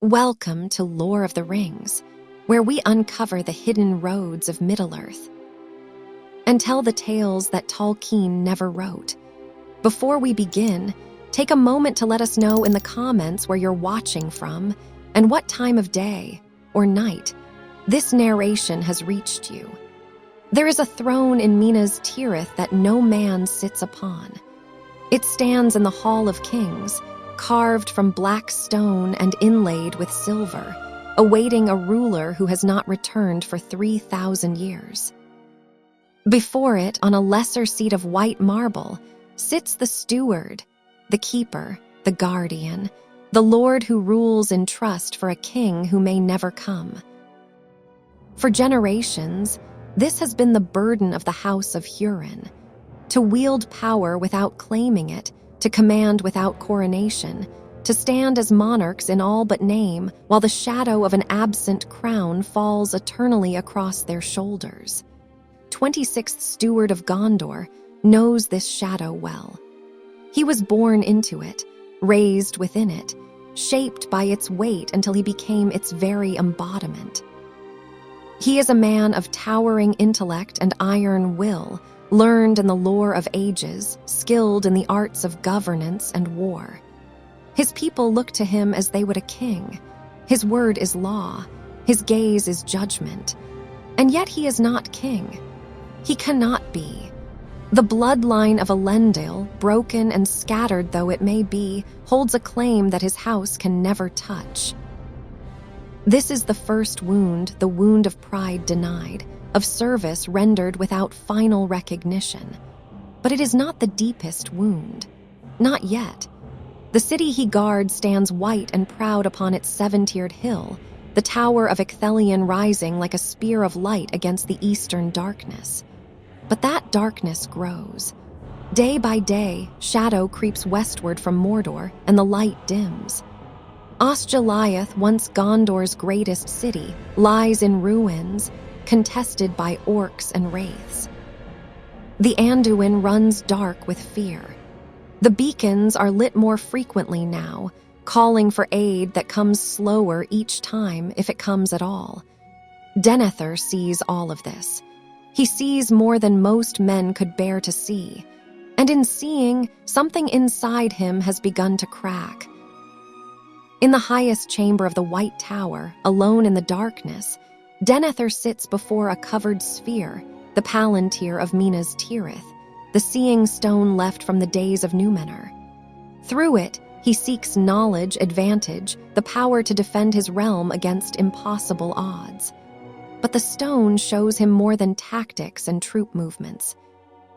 Welcome to Lore of the Rings, where we uncover the hidden roads of Middle-earth and tell the tales that Tolkien never wrote. Before we begin, take a moment to let us know in the comments where you're watching from and what time of day or night this narration has reached you. There is a throne in Minas Tirith that no man sits upon. It stands in the Hall of Kings, carved from black stone and inlaid with silver, awaiting a ruler who has not returned for 3,000 years. Before it, on a lesser seat of white marble, sits the steward, the keeper, the guardian, the lord who rules in trust for a king who may never come. For generations, this has been the burden of the House of Hurin, to wield power without claiming it, to command without coronation, to stand as monarchs in all but name, while the shadow of an absent crown falls eternally across their shoulders. 26th Steward of Gondor knows this shadow well. He was born into it, raised within it, shaped by its weight until he became its very embodiment. He is a man of towering intellect and iron will, learned in the lore of ages, skilled in the arts of governance and war. His people look to him as they would a king. His word is law. His gaze is judgment. And yet he is not king. He cannot be. The bloodline of Elendil, broken and scattered though it may be, holds a claim that his house can never touch. This is the first wound, the wound of pride denied, of service rendered without final recognition. But it is not the deepest wound. Not yet. The city he guards stands white and proud upon its seven-tiered hill, the tower of Icthelion rising like a spear of light against the eastern darkness. But that darkness grows. Day by day, shadow creeps westward from Mordor, and the light dims. Osgiliath, once Gondor's greatest city, lies in ruins, contested by orcs and wraiths. The Anduin runs dark with fear. The beacons are lit more frequently now, calling for aid that comes slower each time if it comes at all. Denethor sees all of this. He sees more than most men could bear to see, and in seeing, something inside him has begun to crack. In the highest chamber of the White Tower, alone in the darkness, Denethor sits before a covered sphere, the Palantír of Minas Tirith, the seeing stone left from the days of Númenor. Through it, he seeks knowledge, advantage, the power to defend his realm against impossible odds. But the stone shows him more than tactics and troop movements.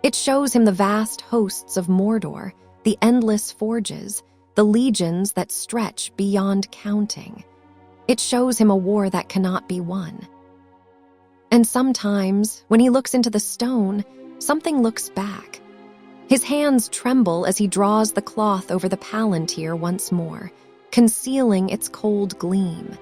It shows him the vast hosts of Mordor, the endless forges, the legions that stretch beyond counting. It shows him a war that cannot be won. And sometimes, when he looks into the stone, something looks back. His hands tremble as he draws the cloth over the Palantír once more, concealing its cold gleam.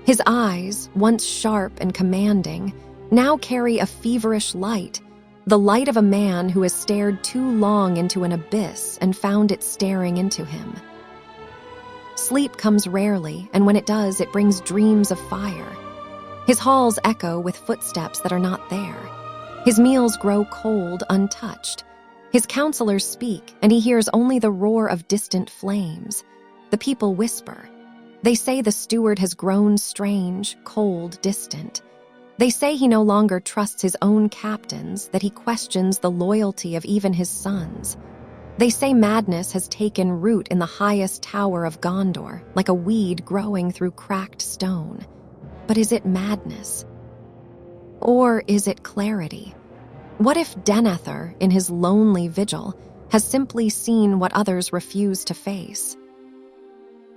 His eyes, once sharp and commanding, now carry a feverish light, the light of a man who has stared too long into an abyss and found it staring into him. Sleep comes rarely, and when it does, it brings dreams of fire. His halls echo with footsteps that are not there. His meals grow cold, untouched. His counselors speak, and he hears only the roar of distant flames. The people whisper. They say the steward has grown strange, cold, distant. They say he no longer trusts his own captains, that he questions the loyalty of even his sons. They say madness has taken root in the highest tower of Gondor, like a weed growing through cracked stone. But is it madness? Or is it clarity? What if Denethor, in his lonely vigil, has simply seen what others refuse to face?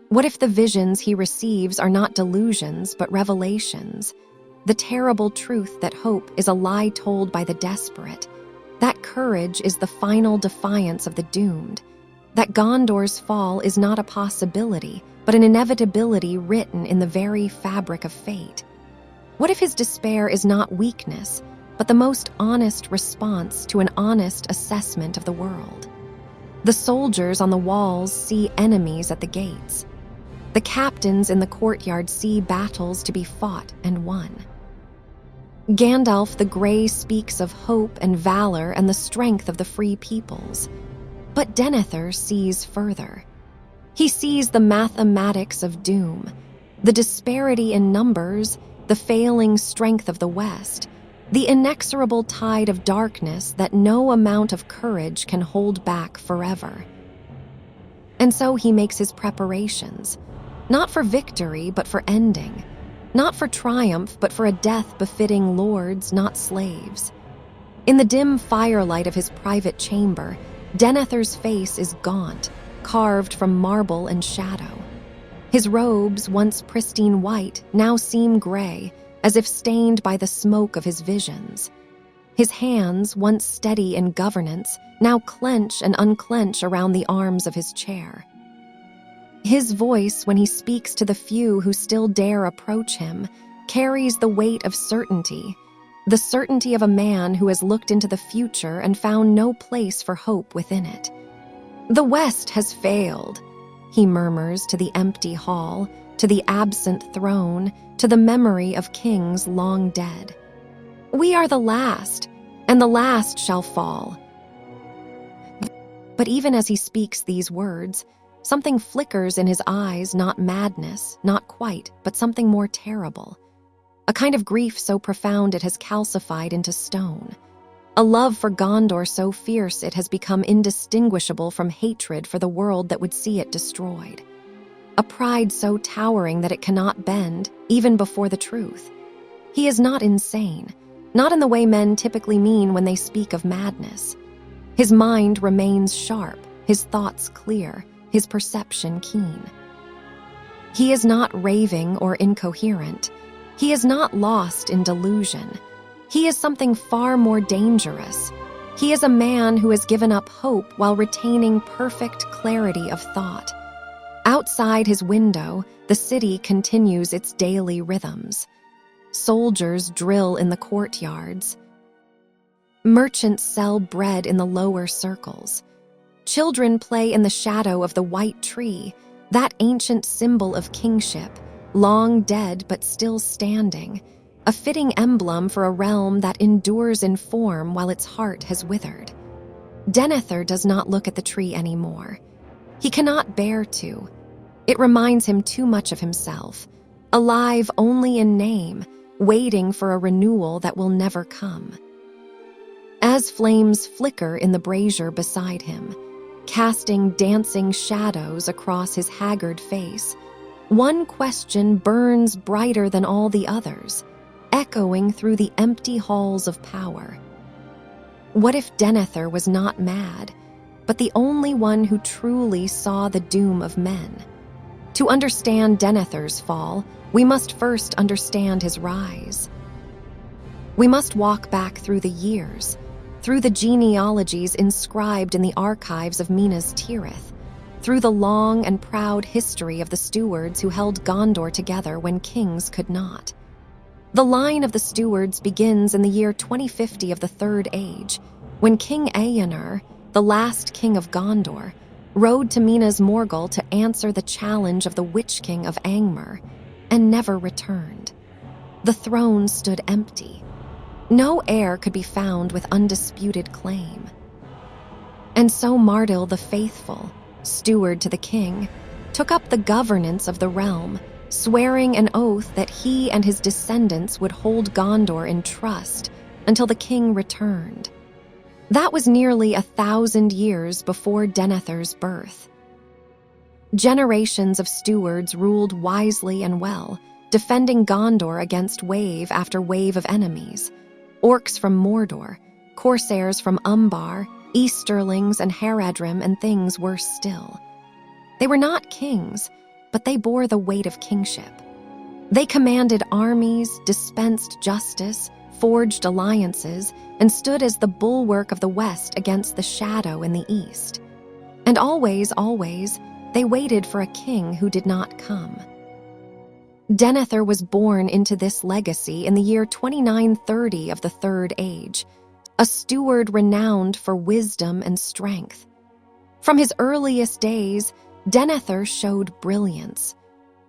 What if the visions he receives are not delusions but revelations? The terrible truth that hope is a lie told by the desperate, that courage is the final defiance of the doomed, that Gondor's fall is not a possibility, but an inevitability written in the very fabric of fate. What if his despair is not weakness, but the most honest response to an honest assessment of the world? The soldiers on the walls see enemies at the gates. The captains in the courtyard see battles to be fought and won. Gandalf the Grey speaks of hope and valor and the strength of the free peoples. But Denethor sees further. He sees the mathematics of doom, the disparity in numbers, the failing strength of the West, the inexorable tide of darkness that no amount of courage can hold back forever. And so he makes his preparations, not for victory but for ending, not for triumph but for a death befitting lords, not slaves. In the dim firelight of his private chamber, Denethor's face is gaunt, carved from marble and shadow. His robes, once pristine white, now seem gray, as if stained by the smoke of his visions. His hands, once steady in governance, now clench and unclench around the arms of his chair. His voice, when he speaks to the few who still dare approach him, carries the weight of certainty, the certainty of a man who has looked into the future and found no place for hope within it. "The West has failed," he murmurs to the empty hall, to the absent throne, to the memory of kings long dead. "We are the last, and the last shall fall." But even as he speaks these words, something flickers in his eyes, not madness, not quite, but something more terrible. A kind of grief so profound it has calcified into stone. A love for Gondor so fierce it has become indistinguishable from hatred for the world that would see it destroyed. A pride so towering that it cannot bend, even before the truth. He is not insane, not in the way men typically mean when they speak of madness. His mind remains sharp, his thoughts clear, his perception keen. He is not raving or incoherent. He is not lost in delusion. He is something far more dangerous. He is a man who has given up hope while retaining perfect clarity of thought. Outside his window, the city continues its daily rhythms. Soldiers drill in the courtyards. Merchants sell bread in the lower circles. Children play in the shadow of the white tree, that ancient symbol of kingship, long dead but still standing, a fitting emblem for a realm that endures in form while its heart has withered. Denethor does not look at the tree anymore. He cannot bear to. It reminds him too much of himself, alive only in name, waiting for a renewal that will never come. As flames flicker in the brazier beside him, casting dancing shadows across his haggard face, one question burns brighter than all the others, echoing through the empty halls of power. What if Denethor was not mad, but the only one who truly saw the doom of men? To understand Denethor's fall, we must first understand his rise. We must walk back through the years, through the genealogies inscribed in the archives of Minas Tirith, through the long and proud history of the stewards who held Gondor together when kings could not. The line of the stewards begins in the year 2050 of the Third Age, when King Eomer, the last king of Gondor, rode to Minas Morgul to answer the challenge of the Witch King of Angmar, and never returned. The throne stood empty. No heir could be found with undisputed claim. And so Mardil the Faithful, steward to the king, took up the governance of the realm, swearing an oath that he and his descendants would hold Gondor in trust until the king returned. That was nearly 1,000 years before Denethor's birth. Generations of stewards ruled wisely and well, defending Gondor against wave after wave of enemies. Orcs from Mordor, corsairs from Umbar, Easterlings and Haradrim, and things worse still. They were not kings, but they bore the weight of kingship. They commanded armies, dispensed justice, forged alliances, and stood as the bulwark of the West against the shadow in the East. And always, they waited for a king who did not come. Denethor was born into this legacy in the year 2930 of the Third Age, a steward renowned for wisdom and strength. From his earliest days, Denethor showed brilliance.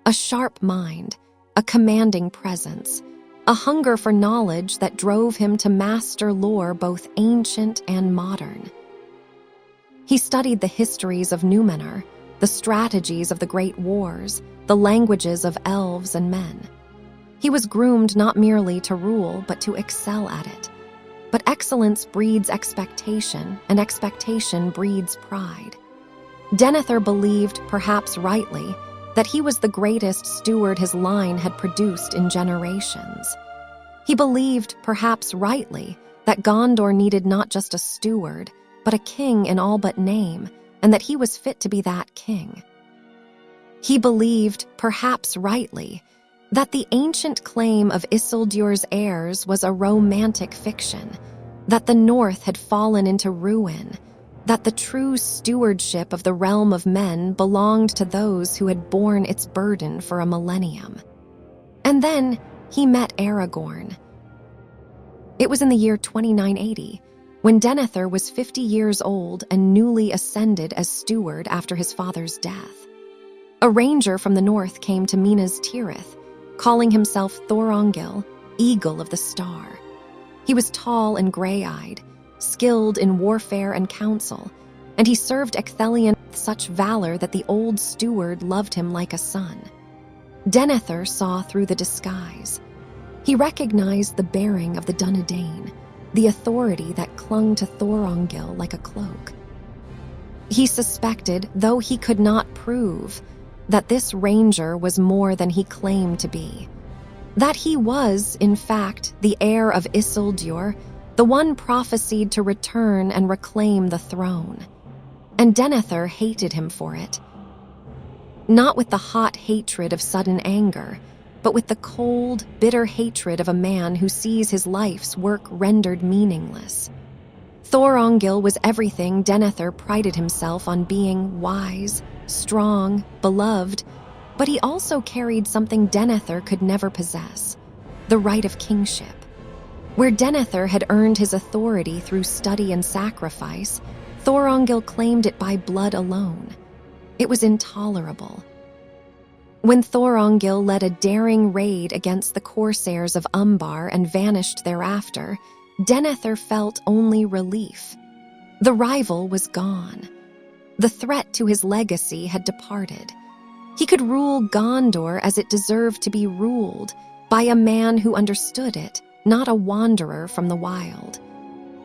A sharp mind, a commanding presence, a hunger for knowledge that drove him to master lore both ancient and modern. He studied the histories of Numenor, the strategies of the great wars, the languages of elves and men. He was groomed not merely to rule, but to excel at it. But excellence breeds expectation, and expectation breeds pride. Denethor believed, perhaps rightly, that he was the greatest steward his line had produced in generations. He believed, perhaps rightly, that Gondor needed not just a steward, but a king in all but name, and that he was fit to be that king. He believed, perhaps rightly, that the ancient claim of Isildur's heirs was a romantic fiction, that the North had fallen into ruin, that the true stewardship of the realm of men belonged to those who had borne its burden for a millennium. And then he met Aragorn. It was in the year 2980, when Denethor was 50 years old and newly ascended as steward after his father's death. A ranger from the north came to Minas Tirith, calling himself Thorongil, Eagle of the Star. He was tall and gray-eyed, skilled in warfare and counsel, and he served Ecthelion with such valor that the old steward loved him like a son. Denethor saw through the disguise. He recognized the bearing of the Dunedain, the authority that clung to Thorongil like a cloak. He suspected, though he could not prove, that this ranger was more than he claimed to be. That he was, in fact, the heir of Isildur, the one prophesied to return and reclaim the throne. And Denethor hated him for it. Not with the hot hatred of sudden anger, but with the cold, bitter hatred of a man who sees his life's work rendered meaningless. Thorongil was everything Denethor prided himself on being: wise, strong, beloved, but he also carried something Denethor could never possess: the right of kingship. Where Denethor had earned his authority through study and sacrifice, Thorongil claimed it by blood alone. It was intolerable. When Thorongil led a daring raid against the corsairs of Umbar and vanished thereafter, Denethor felt only relief. The rival was gone. The threat to his legacy had departed. He could rule Gondor as it deserved to be ruled, by a man who understood it, not a wanderer from the wild.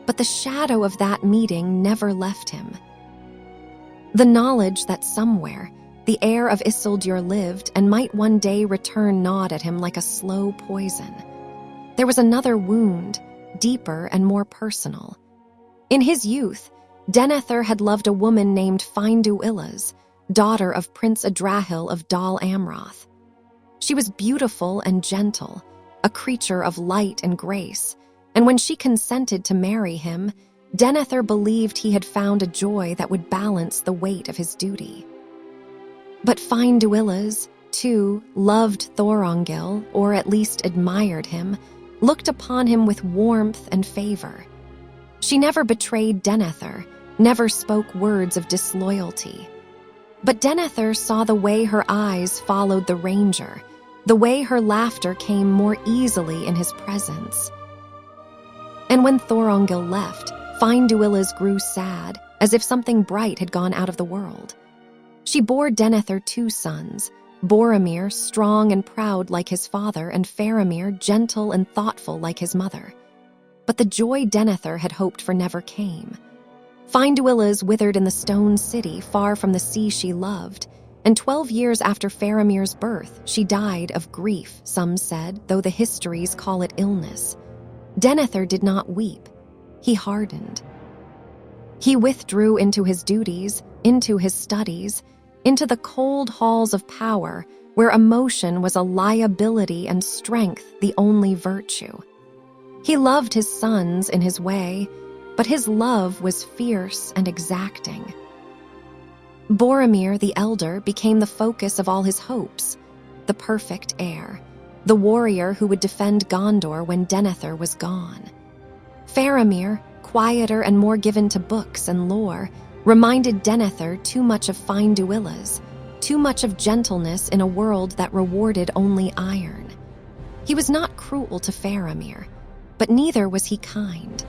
But the shadow of that meeting never left him. The knowledge that somewhere, the heir of Isildur lived and might one day return gnawed at him like a slow poison. There was another wound, deeper and more personal. In his youth, Denethor had loved a woman named Finduilas, daughter of Prince Adrahil of Dal Amroth. She was beautiful and gentle, a creature of light and grace, and when she consented to marry him, Denethor believed he had found a joy that would balance the weight of his duty. But Finduilas, too, loved Thorongil, or at least admired him, looked upon him with warmth and favor. She never betrayed Denethor, never spoke words of disloyalty. But Denethor saw the way her eyes followed the ranger, the way her laughter came more easily in his presence. And when Thorongil left, Finduilas grew sad, as if something bright had gone out of the world. She bore Denethor 2 sons, Boromir, strong and proud like his father, and Faramir, gentle and thoughtful like his mother. But the joy Denethor had hoped for never came. Finduilas withered in the stone city far from the sea she loved, and 12 years after Faramir's birth, she died of grief, some said, though the histories call it illness. Denethor did not weep. He hardened. He withdrew into his duties, into his studies, into the cold halls of power, where emotion was a liability and strength the only virtue. He loved his sons in his way, but his love was fierce and exacting. Boromir the elder became the focus of all his hopes, the perfect heir, the warrior who would defend Gondor when Denethor was gone. Faramir, quieter and more given to books and lore, reminded Denethor too much of Finduilas, too much of gentleness in a world that rewarded only iron. He was not cruel to Faramir, but neither was he kind.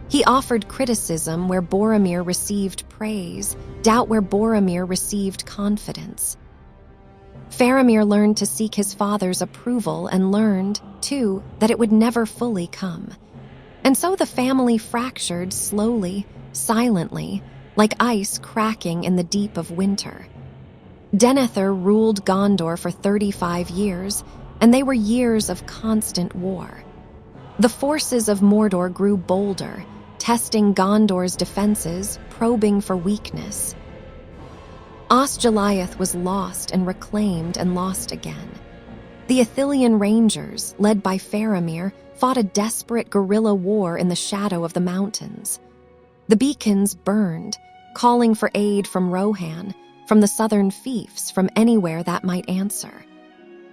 He offered criticism where Boromir received praise, doubt where Boromir received confidence. Faramir learned to seek his father's approval and learned, too, that it would never fully come. And so the family fractured slowly, silently, like ice cracking in the deep of winter. Denethor ruled Gondor for 35 years, and they were years of constant war. The forces of Mordor grew bolder, testing Gondor's defenses, probing for weakness. Osgiliath was lost and reclaimed and lost again. The Ithilien Rangers, led by Faramir, fought a desperate guerrilla war in the shadow of the mountains. The beacons burned, calling for aid from Rohan, from the southern fiefs, from anywhere that might answer.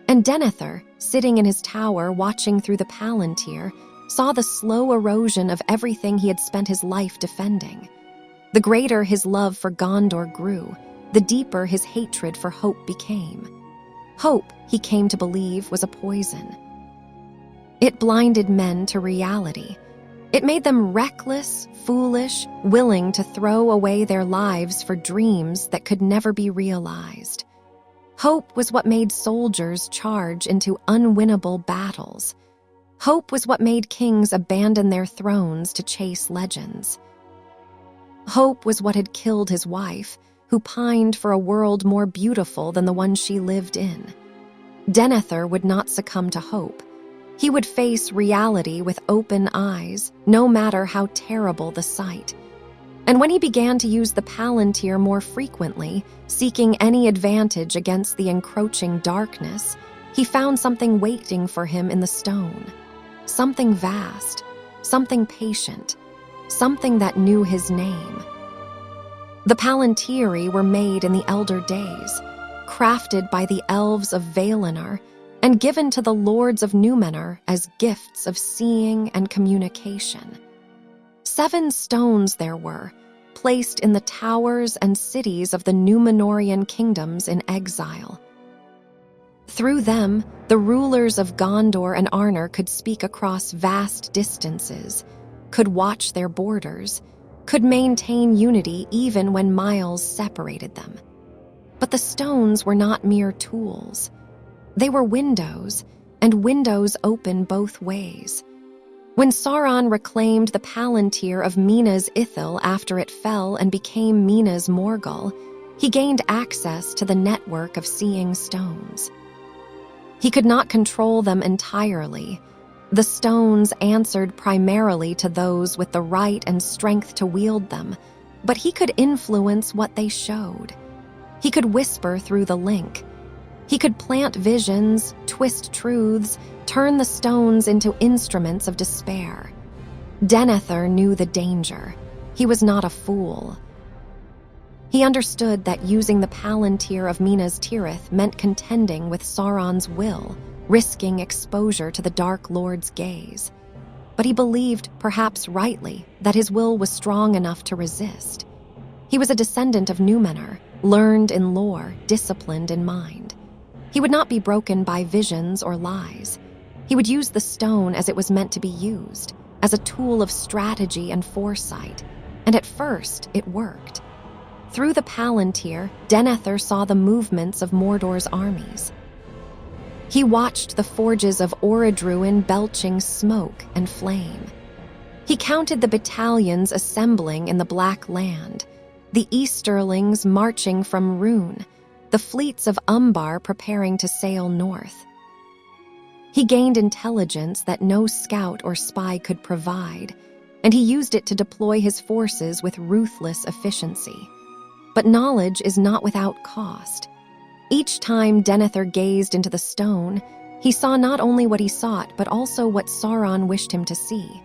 And Denethor, sitting in his tower watching through the Palantír, saw the slow erosion of everything he had spent his life defending. The greater his love for Gondor grew, the deeper his hatred for hope became. Hope, he came to believe, was a poison. It blinded men to reality. It made them reckless, foolish, willing to throw away their lives for dreams that could never be realized. Hope was what made soldiers charge into unwinnable battles. Hope was what made kings abandon their thrones to chase legends. Hope was what had killed his wife, who pined for a world more beautiful than the one she lived in. Denethor would not succumb to hope. He would face reality with open eyes, no matter how terrible the sight. And when he began to use the Palantír more frequently, seeking any advantage against the encroaching darkness, he found something waiting for him in the stone. Something vast, something patient, something that knew his name. The Palantíri were made in the elder days, crafted by the elves of Valinor, and given to the lords of Númenor as gifts of seeing and communication. 7 stones there were, placed in the towers and cities of the Númenorian kingdoms in exile. Through them, the rulers of Gondor and Arnor could speak across vast distances, could watch their borders, could maintain unity even when miles separated them. But the stones were not mere tools. They were windows, and windows open both ways. When Sauron reclaimed the Palantír of Minas Ithil after it fell and became Minas Morgul, he gained access to the network of seeing stones. He could not control them entirely. The stones answered primarily to those with the right and strength to wield them, but he could influence what they showed. He could whisper through the link. He could plant visions, twist truths, turn the stones into instruments of despair. Denethor knew the danger. He was not a fool. He understood that using the Palantír of Minas Tirith meant contending with Sauron's will, risking exposure to the Dark Lord's gaze. But he believed, perhaps rightly, that his will was strong enough to resist. He was a descendant of Númenor, learned in lore, disciplined in mind. He would not be broken by visions or lies. He would use the stone as it was meant to be used, as a tool of strategy and foresight. And at first, it worked. Through the Palantír, Denethor saw the movements of Mordor's armies. He watched the forges of Orodruin belching smoke and flame. He counted the battalions assembling in the Black Land, the Easterlings marching from Rhûn, the fleets of Umbar preparing to sail north. He gained intelligence that no scout or spy could provide, and he used it to deploy his forces with ruthless efficiency. But knowledge is not without cost. Each time Denethor gazed into the stone, he saw not only what he sought, but also what Sauron wished him to see.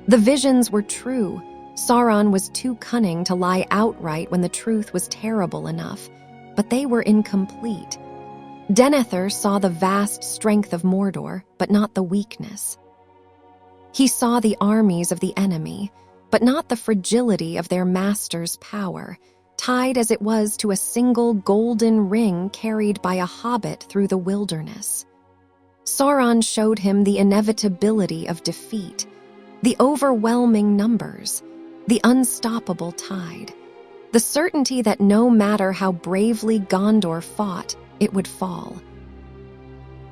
The visions were true. Sauron was too cunning to lie outright when the truth was terrible enough, but they were incomplete. Denethor saw the vast strength of Mordor, but not the weakness. He saw the armies of the enemy, but not the fragility of their master's power. tied as it was to a single golden ring carried by a hobbit through the wilderness. Sauron showed him the inevitability of defeat, the overwhelming numbers, the unstoppable tide, the certainty that no matter how bravely Gondor fought, it would fall.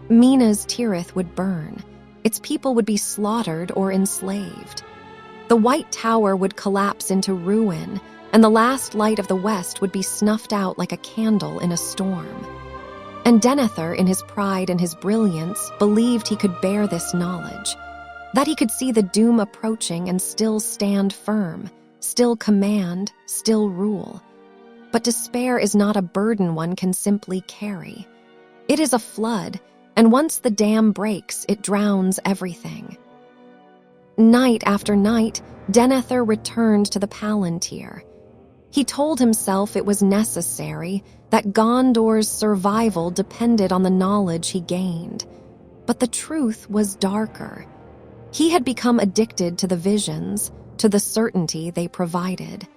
Minas Tirith would burn. Its people would be slaughtered or enslaved. The White Tower would collapse into ruin, and the last light of the West would be snuffed out like a candle in a storm. And Denethor, in his pride and his brilliance, believed he could bear this knowledge, that he could see the doom approaching and still stand firm, still command, still rule. But despair is not a burden one can simply carry. It is a flood, and once the dam breaks, it drowns everything. Night after night, Denethor returned to the Palantír. He told himself it was necessary, that Gondor's survival depended on the knowledge he gained. But the truth was darker. He had become addicted to the visions, to the certainty they provided.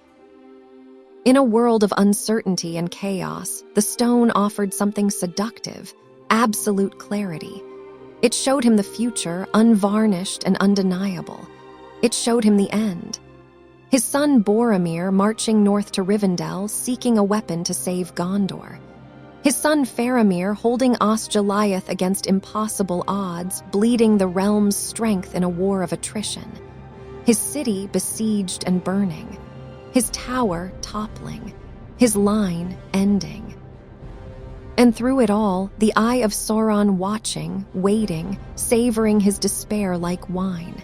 In a world of uncertainty and chaos, the stone offered something seductive, absolute clarity. It showed him the future, unvarnished and undeniable. It showed him the end. His son Boromir marching north to Rivendell, seeking a weapon to save Gondor. His son Faramir holding Osgiliath against impossible odds, bleeding the realm's strength in a war of attrition. His city besieged and burning. His tower toppling. His line ending. And through it all, the eye of Sauron watching, waiting, savoring his despair like wine.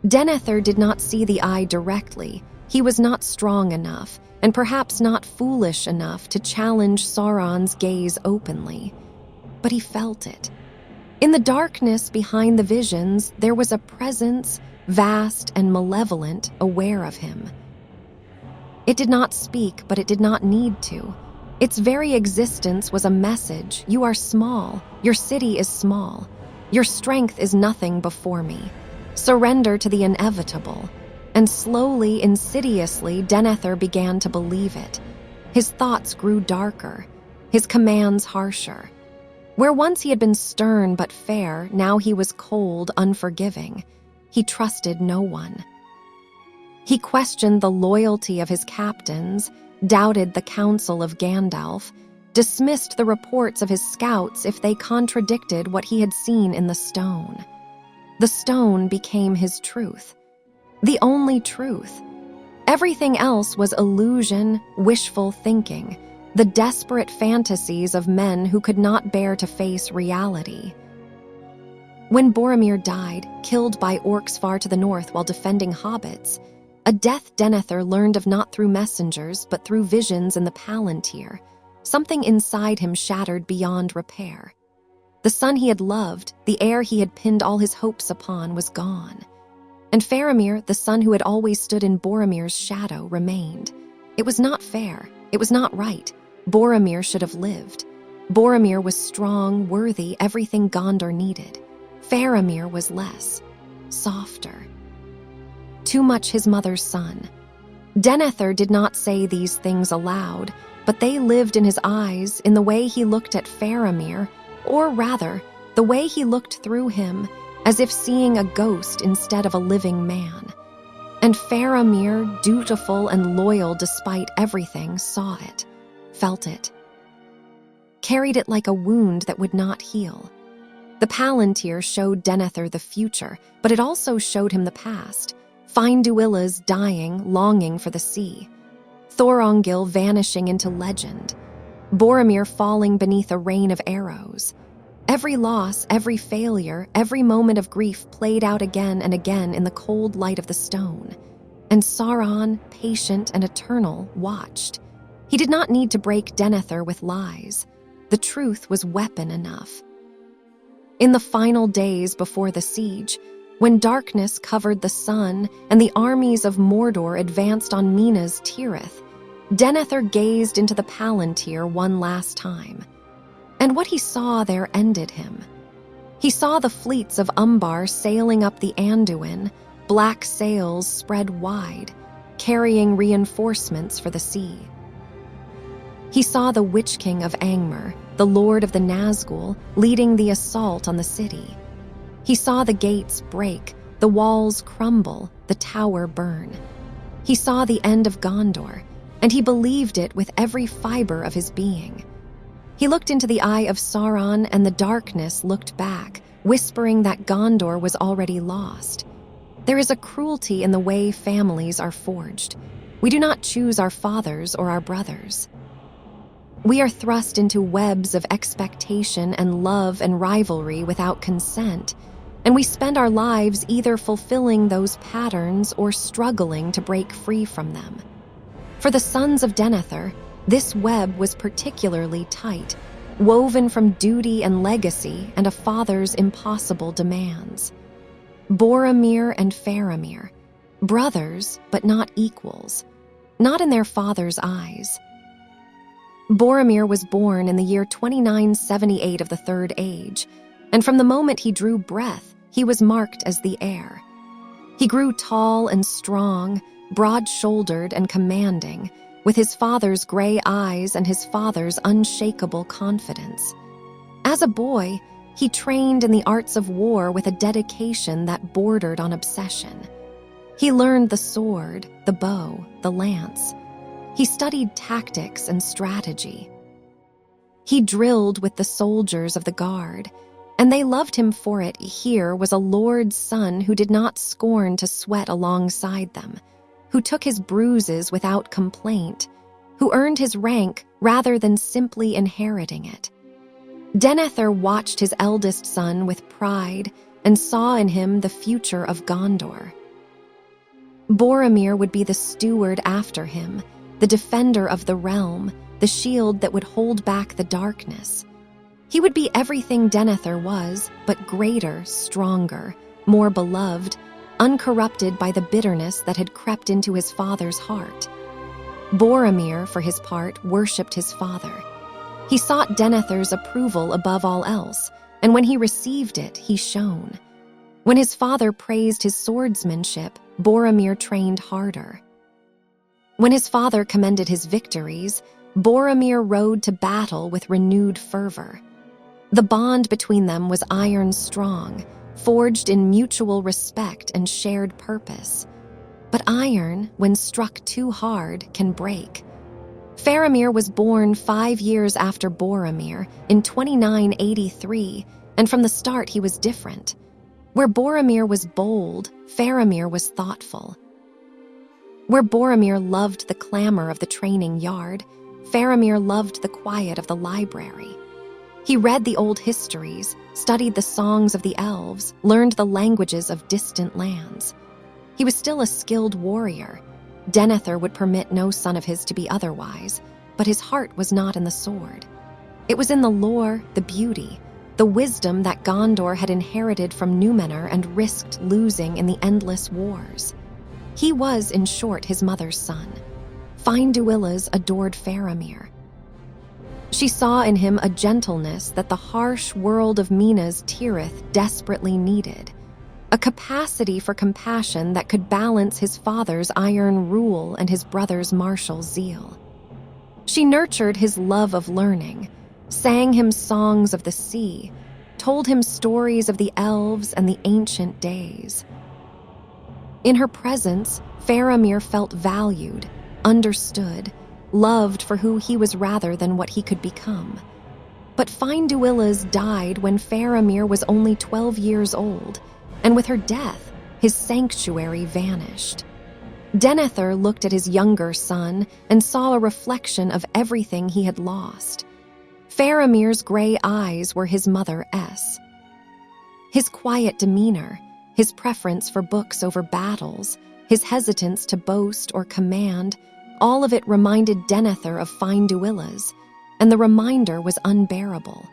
Denethor did not see the eye directly. He was not strong enough, and perhaps not foolish enough to challenge Sauron's gaze openly. But he felt it. In the darkness behind the visions, there was a presence, vast and malevolent, aware of him. It did not speak, but it did not need to. Its very existence was a message. You are small. Your city is small. Your strength is nothing before me. Surrender to the inevitable. And slowly, insidiously, Denethor began to believe it. His thoughts grew darker, his commands harsher. Where once he had been stern but fair, now he was cold, unforgiving. He trusted no one. He questioned the loyalty of his captains, doubted the counsel of Gandalf, dismissed the reports of his scouts if they contradicted what he had seen in the stone. The stone became his truth. The only truth. Everything else was illusion, wishful thinking, the desperate fantasies of men who could not bear to face reality. When Boromir died, killed by orcs far to the north while defending hobbits, a death Denethor learned of not through messengers but through visions in the Palantír. Something inside him shattered beyond repair. The son he had loved, the heir he had pinned all his hopes upon, was gone. And Faramir, the son who had always stood in Boromir's shadow, remained. It was not fair. It was not right. Boromir should have lived. Boromir was strong, worthy, everything Gondor needed. Faramir was less, softer. Too much his mother's son. Denethor did not say these things aloud, but they lived in his eyes, in the way he looked at Faramir, or rather, the way he looked through him, as if seeing a ghost instead of a living man. And Faramir, dutiful and loyal despite everything, saw it, felt it, carried it like a wound that would not heal. The Palantír showed Denethor the future, but it also showed him the past. Finduila's dying, longing for the sea. Thorongil vanishing into legend. Boromir falling beneath a rain of arrows. Every loss, every failure, every moment of grief played out again and again in the cold light of the stone. And Sauron, patient and eternal, watched. He did not need to break Denethor with lies. The truth was weapon enough. In the final days before the siege, when darkness covered the sun and the armies of Mordor advanced on Minas Tirith, Denethor gazed into the Palantír one last time. And what he saw there ended him. He saw the fleets of Umbar sailing up the Anduin, black sails spread wide, carrying reinforcements for the sea. He saw the Witch King of Angmar, the Lord of the Nazgul, leading the assault on the city. He saw the gates break, the walls crumble, the tower burn. He saw the end of Gondor, and he believed it with every fiber of his being. He looked into the eye of Sauron, and the darkness looked back, whispering that Gondor was already lost. There is a cruelty in the way families are forged. We do not choose our fathers or our brothers. We are thrust into webs of expectation and love and rivalry without consent, and we spend our lives either fulfilling those patterns or struggling to break free from them. For the sons of Denethor, this web was particularly tight, woven from duty and legacy and a father's impossible demands. Boromir and Faramir, brothers but not equals, not in their father's eyes. Boromir was born in the year 2978 of the Third Age, and from the moment he drew breath, he was marked as the heir. He grew tall and strong, broad-shouldered and commanding, with his father's gray eyes and his father's unshakable confidence. As a boy, he trained in the arts of war with a dedication that bordered on obsession. He learned the sword, the bow, the lance. He studied tactics and strategy. He drilled with the soldiers of the guard, and they loved him for it. Here was a lord's son who did not scorn to sweat alongside them, who took his bruises without complaint, who earned his rank rather than simply inheriting it. Denethor watched his eldest son with pride and saw in him the future of Gondor. Boromir would be the steward after him, the defender of the realm, the shield that would hold back the darkness. He would be everything Denethor was, but greater, stronger, more beloved, uncorrupted by the bitterness that had crept into his father's heart. Boromir, for his part, worshipped his father. He sought Denethor's approval above all else, and when he received it, he shone. When his father praised his swordsmanship, Boromir trained harder. When his father commended his victories, Boromir rode to battle with renewed fervor. The bond between them was iron strong, forged in mutual respect and shared purpose. But iron, when struck too hard, can break. Faramir was born 5 years after Boromir, in 2983, and from the start he was different. Where Boromir was bold, Faramir was thoughtful. Where Boromir loved the clamor of the training yard, Faramir loved the quiet of the library. He read the old histories, studied the songs of the elves, learned the languages of distant lands. He was still a skilled warrior. Denethor would permit no son of his to be otherwise, but his heart was not in the sword. It was in the lore, the beauty, the wisdom that Gondor had inherited from Númenor and risked losing in the endless wars. He was, in short, his mother's son. Finduilas adored Faramir. She saw in him a gentleness that the harsh world of Minas Tirith desperately needed, a capacity for compassion that could balance his father's iron rule and his brother's martial zeal. She nurtured his love of learning, sang him songs of the sea, told him stories of the elves and the ancient days. In her presence, Faramir felt valued, understood, loved for who he was rather than what he could become. But Finduilas died when Faramir was only 12 years old, and with her death, his sanctuary vanished. Denethor looked at his younger son and saw a reflection of everything he had lost. Faramir's gray eyes were his mother's. His quiet demeanor, his preference for books over battles, his hesitance to boast or command, all of it reminded Denethor of Finduilas, and the reminder was unbearable.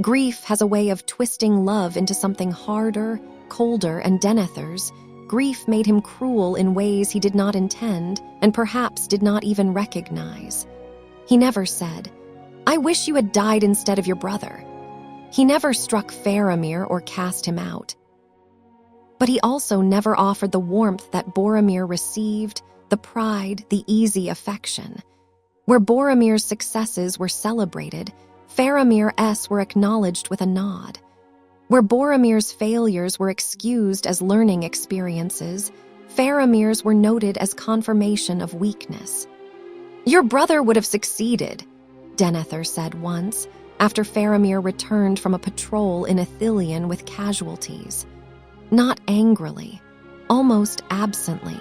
Grief has a way of twisting love into something harder, colder, and Denethor's grief made him cruel in ways he did not intend and perhaps did not even recognize. He never said, "I wish you had died instead of your brother." He never struck Faramir or cast him out. But he also never offered the warmth that Boromir received, the pride, the easy affection. Where Boromir's successes were celebrated, Faramir's were acknowledged with a nod. Where Boromir's failures were excused as learning experiences, Faramir's were noted as confirmation of weakness. "Your brother would have succeeded," Denethor said once, after Faramir returned from a patrol in Ithilien with casualties. Not angrily, almost absently.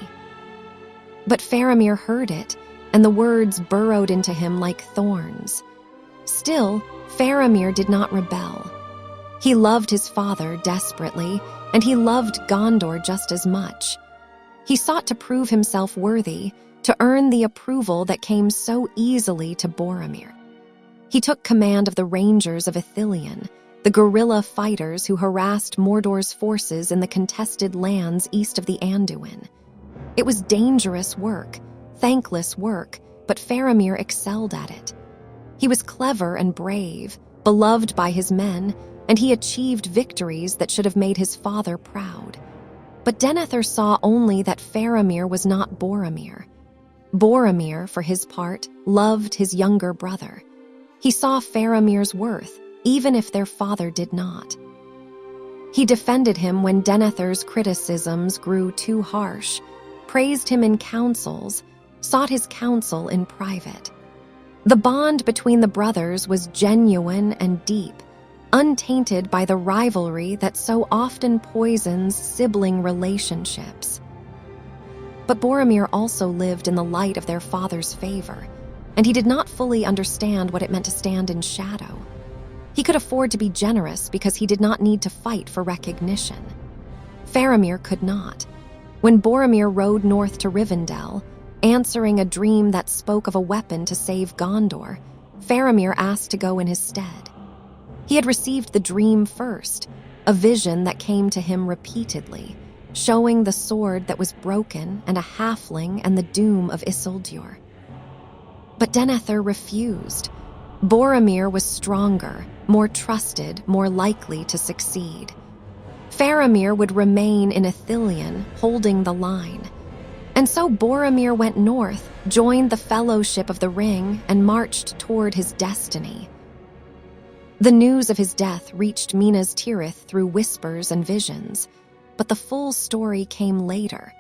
But Faramir heard it, and the words burrowed into him like thorns. Still, Faramir did not rebel. He loved his father desperately, and he loved Gondor just as much. He sought to prove himself worthy, to earn the approval that came so easily to Boromir. He took command of the Rangers of Ithilien, the guerrilla fighters who harassed Mordor's forces in the contested lands east of the Anduin. It was dangerous work, thankless work, but Faramir excelled at it. He was clever and brave, beloved by his men, and he achieved victories that should have made his father proud. But Denethor saw only that Faramir was not Boromir. Boromir, for his part, loved his younger brother. He saw Faramir's worth, even if their father did not. He defended him when Denethor's criticisms grew too harsh, praised him in councils, sought his counsel in private. The bond between the brothers was genuine and deep, untainted by the rivalry that so often poisons sibling relationships. But Boromir also lived in the light of their father's favor, and he did not fully understand what it meant to stand in shadow. He could afford to be generous because he did not need to fight for recognition. Faramir could not. When Boromir rode north to Rivendell, answering a dream that spoke of a weapon to save Gondor, Faramir asked to go in his stead. He had received the dream first, a vision that came to him repeatedly, showing the sword that was broken and a halfling and the doom of Isildur. But Denethor refused. Boromir was stronger, more trusted, more likely to succeed. Faramir would remain in Ithilien, holding the line. And so Boromir went north, joined the Fellowship of the Ring, and marched toward his destiny. The news of his death reached Minas Tirith through whispers and visions, but the full story came later.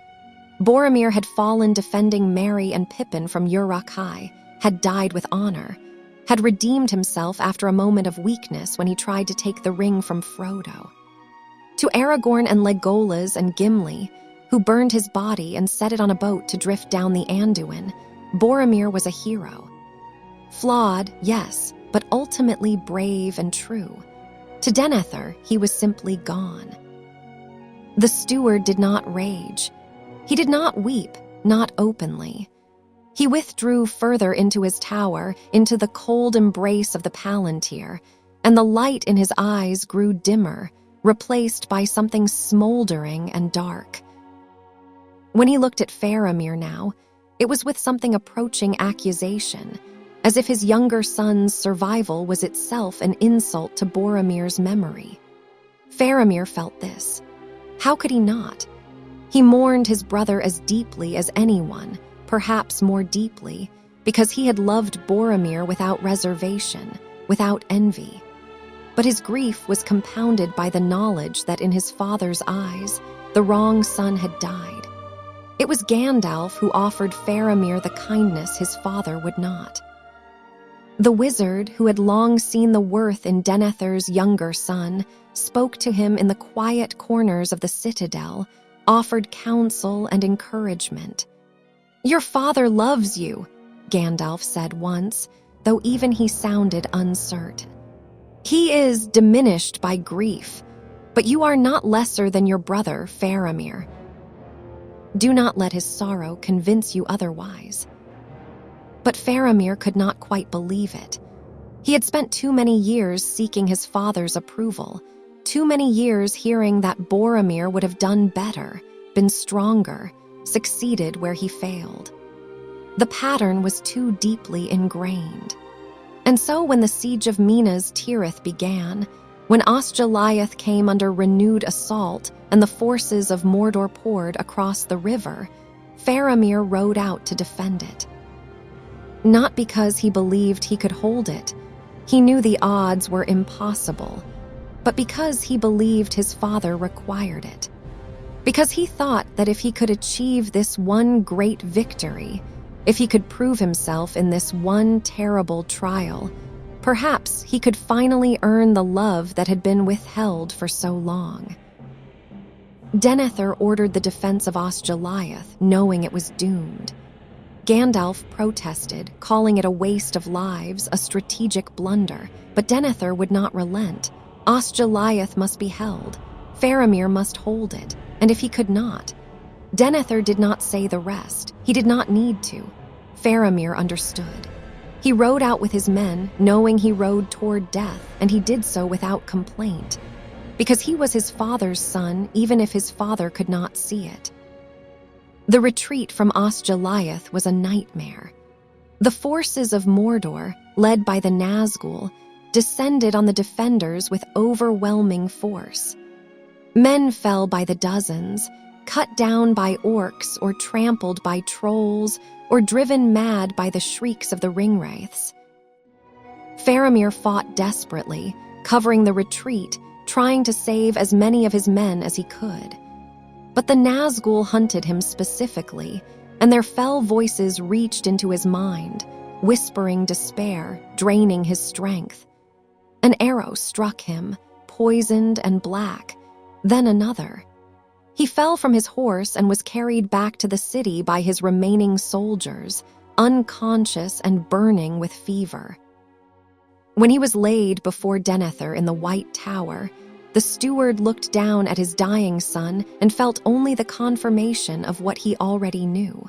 Boromir had fallen defending Merry and Pippin from Uruk-hai, had died with honor, had redeemed himself after a moment of weakness when he tried to take the ring from Frodo. To Aragorn and Legolas and Gimli, who burned his body and set it on a boat to drift down the Anduin, Boromir was a hero. Flawed, yes, but ultimately brave and true. To Denethor, he was simply gone. The steward did not rage. He did not weep, not openly. He withdrew further into his tower, into the cold embrace of the Palantír, and the light in his eyes grew dimmer, replaced by something smoldering and dark. When he looked at Faramir now, it was with something approaching accusation, as if his younger son's survival was itself an insult to Boromir's memory. Faramir felt this. How could he not? He mourned his brother as deeply as anyone, perhaps more deeply, because he had loved Boromir without reservation, without envy. But his grief was compounded by the knowledge that in his father's eyes, the wrong son had died. It was Gandalf who offered Faramir the kindness his father would not. The wizard, who had long seen the worth in Denethor's younger son, spoke to him in the quiet corners of the citadel, offered counsel and encouragement. "Your father loves you," Gandalf said once, though even he sounded uncertain. "He is diminished by grief, but you are not lesser than your brother, Faramir. Do not let his sorrow convince you otherwise." But Faramir could not quite believe it. He had spent too many years seeking his father's approval, too many years hearing that Boromir would have done better, been stronger, succeeded where he failed. The pattern was too deeply ingrained. And so when the siege of Minas Tirith began, when Osgiliath came under renewed assault and the forces of Mordor poured across the river, Faramir rode out to defend it. not because he believed he could hold it. He knew the odds were impossible, but because he believed his father required it. Because he thought that if he could achieve this one great victory, if he could prove himself in this one terrible trial, perhaps he could finally earn the love that had been withheld for so long. Denethor ordered the defense of Osgiliath, knowing it was doomed. Gandalf protested, calling it a waste of lives, a strategic blunder, but Denethor would not relent. Osgiliath must be held. Faramir must hold it, and if he could not, Denethor did not say the rest. He did not need to. Faramir understood. He rode out with his men, knowing he rode toward death, and he did so without complaint, because he was his father's son, even if his father could not see it. The retreat from Osgiliath was a nightmare. The forces of Mordor, led by the Nazgul, descended on the defenders with overwhelming force. Men fell by the dozens, cut down by orcs or trampled by trolls or driven mad by the shrieks of the ringwraiths. Faramir fought desperately, covering the retreat, trying to save as many of his men as he could. But the Nazgul hunted him specifically, and their fell voices reached into his mind, whispering despair, draining his strength. An arrow struck him, poisoned and black, then another. He fell from his horse and was carried back to the city by his remaining soldiers, unconscious and burning with fever. When he was laid before Denethor in the White Tower, the steward looked down at his dying son and felt only the confirmation of what he already knew.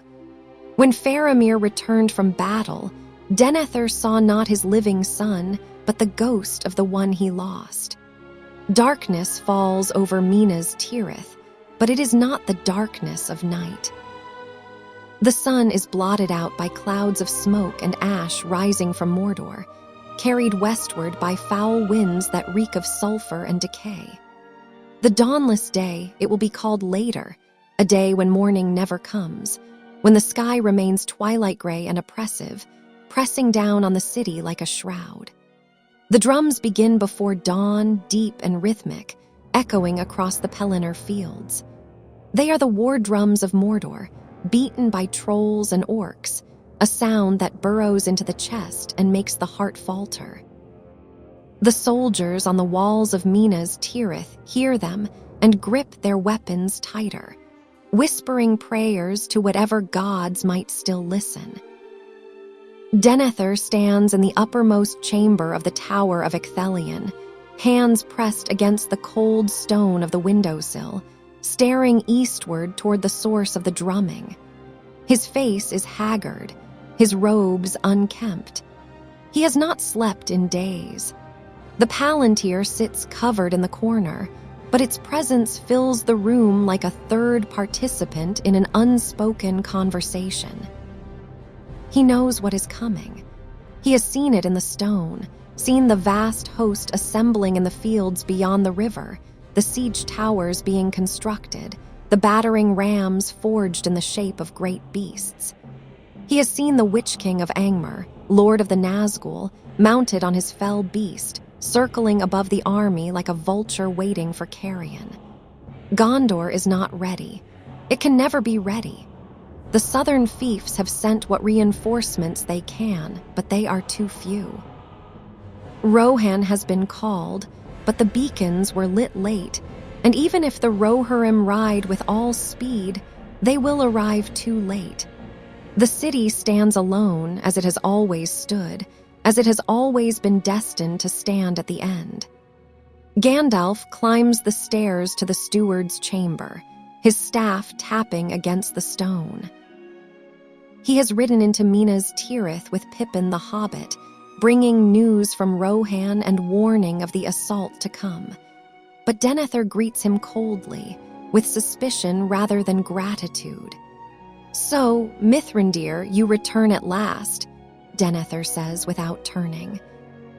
When Faramir returned from battle, Denethor saw not his living son, but the ghost of the one he lost. Darkness falls over Minas Tirith, but it is not the darkness of night. The sun is blotted out by clouds of smoke and ash rising from Mordor, carried westward by foul winds that reek of sulfur and decay. The dawnless day, it will be called later, a day when morning never comes, when the sky remains twilight gray and oppressive, pressing down on the city like a shroud. The drums begin before dawn, deep and rhythmic, echoing across the Pelennor fields. They are the war drums of Mordor, beaten by trolls and orcs, a sound that burrows into the chest and makes the heart falter. The soldiers on the walls of Minas Tirith hear them and grip their weapons tighter, whispering prayers to whatever gods might still listen. Denethor stands in the uppermost chamber of the Tower of Ecthelion, hands pressed against the cold stone of the windowsill, staring eastward toward the source of the drumming. His face is haggard, his robes unkempt. He has not slept in days. The Palantír sits covered in the corner, but its presence fills the room like a third participant in an unspoken conversation. He knows what is coming. He has seen it in the stone, seen the vast host assembling in the fields beyond the river, the siege towers being constructed, the battering rams forged in the shape of great beasts. He has seen the Witch King of Angmar, Lord of the Nazgul, mounted on his fell beast, circling above the army like a vulture waiting for carrion. Gondor is not ready. It can never be ready. The southern fiefs have sent what reinforcements they can, but they are too few. Rohan has been called, but the beacons were lit late, and even if the Rohirrim ride with all speed, they will arrive too late. The city stands alone, as it has always stood, as it has always been destined to stand at the end. Gandalf climbs the stairs to the steward's chamber, his staff tapping against the stone. He has ridden into Minas Tirith with Pippin the Hobbit, bringing news from Rohan and warning of the assault to come. But Denethor greets him coldly, with suspicion rather than gratitude. "So, Mithrandir, you return at last," Denethor says without turning.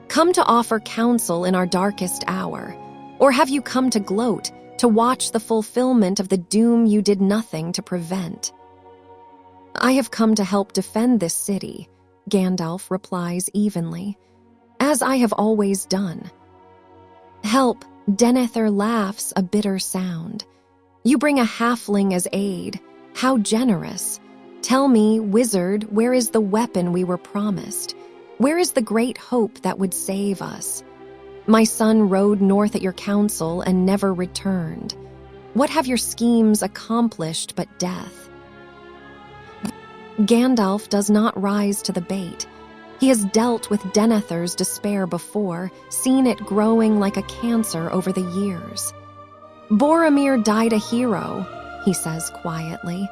"Come to offer counsel in our darkest hour, or have you come to gloat, to watch the fulfillment of the doom you did nothing to prevent?" "I have come to help defend this city," Gandalf replies evenly, "as I have always done." "Help," Denethor laughs a bitter sound. "You bring a halfling as aid. How generous. Tell me, wizard, where is the weapon we were promised? Where is the great hope that would save us? My son rode north at your counsel and never returned. What have your schemes accomplished but death?" Gandalf does not rise to the bait. He has dealt with Denethor's despair before, seen it growing like a cancer over the years. "Boromir died a hero," he says quietly,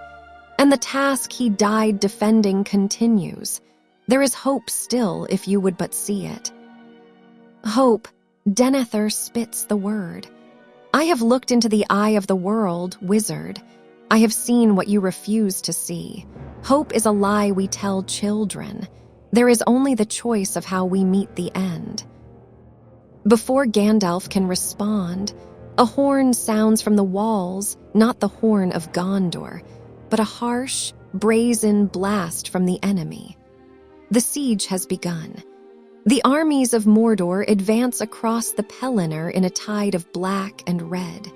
"and the task he died defending continues. There is hope still if you would but see it." "Hope," Denethor spits the word. "I have looked into the eye of the world, wizard. I have seen what you refuse to see. Hope is a lie we tell children. There is only the choice of how we meet the end." Before Gandalf can respond, a horn sounds from the walls, not the horn of Gondor, but a harsh, brazen blast from the enemy. The siege has begun. The armies of Mordor advance across the Pelennor in a tide of black and red.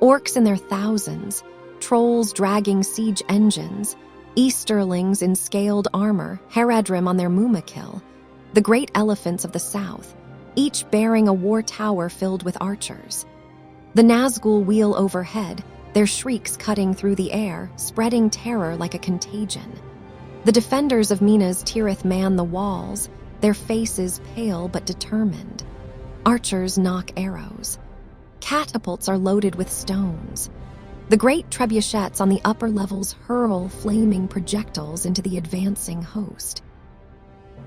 Orcs in their thousands, trolls dragging siege engines, Easterlings in scaled armor, Haradrim on their Mumakil, the great elephants of the south, each bearing a war tower filled with archers. The Nazgul wheel overhead, their shrieks cutting through the air, spreading terror like a contagion. The defenders of Minas Tirith man the walls, their faces pale but determined. Archers knock arrows. Catapults are loaded with stones. The great trebuchets on the upper levels hurl flaming projectiles into the advancing host.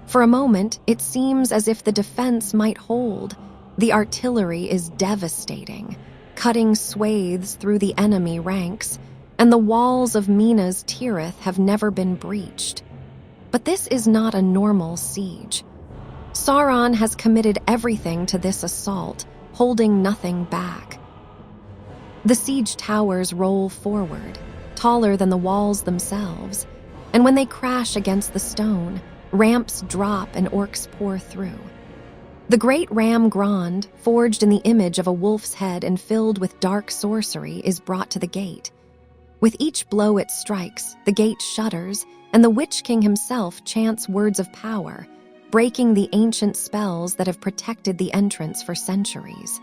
For a moment, it seems as if the defense might hold. The artillery is devastating, cutting swathes through the enemy ranks, and the walls of Minas Tirith have never been breached. But this is not a normal siege. Sauron has committed everything to this assault, holding nothing back. The siege towers roll forward, taller than the walls themselves, and when they crash against the stone, ramps drop and orcs pour through. The great ram Grond, forged in the image of a wolf's head and filled with dark sorcery, is brought to the gate. With each blow it strikes, the gate shudders, and the Witch King himself chants words of power, breaking the ancient spells that have protected the entrance for centuries.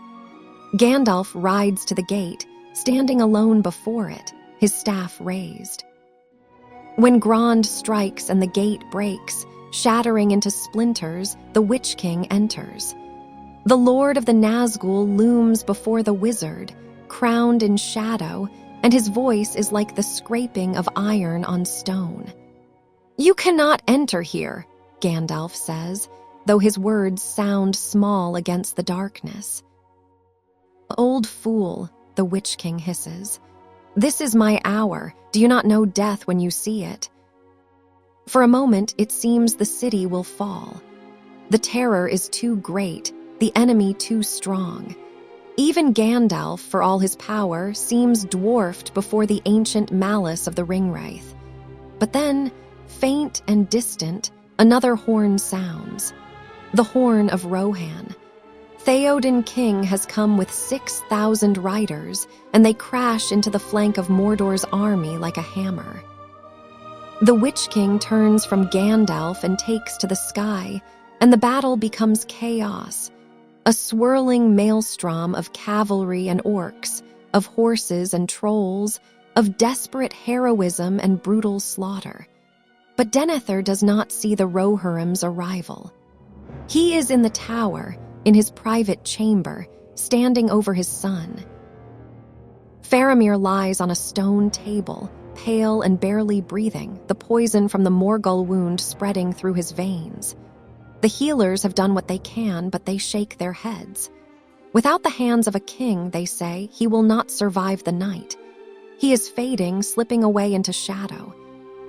Gandalf rides to the gate, standing alone before it, his staff raised. When Grond strikes and the gate breaks, shattering into splinters, the Witch King enters. The Lord of the Nazgul looms before the wizard, crowned in shadow, and his voice is like the scraping of iron on stone. "You cannot enter here," Gandalf says, though his words sound small against the darkness. "Old fool," the Witch King hisses. "This is my hour. Do you not know death when you see it?" For a moment, it seems the city will fall. The terror is too great, the enemy too strong. Even Gandalf, for all his power, seems dwarfed before the ancient malice of the Ringwraith. But then, faint and distant, another horn sounds. The horn of Rohan. Theoden King has come with 6,000 riders, and they crash into the flank of Mordor's army like a hammer. The Witch King turns from Gandalf and takes to the sky, and the battle becomes chaos, a swirling maelstrom of cavalry and orcs, of horses and trolls, of desperate heroism and brutal slaughter. But Denethor does not see the Rohirrim's arrival. He is in the tower, in his private chamber, standing over his son. Faramir lies on a stone table, pale and barely breathing, the poison from the Morgul wound spreading through his veins. The healers have done what they can, but they shake their heads. Without the hands of a king, they say, he will not survive the night. He is fading, slipping away into shadow.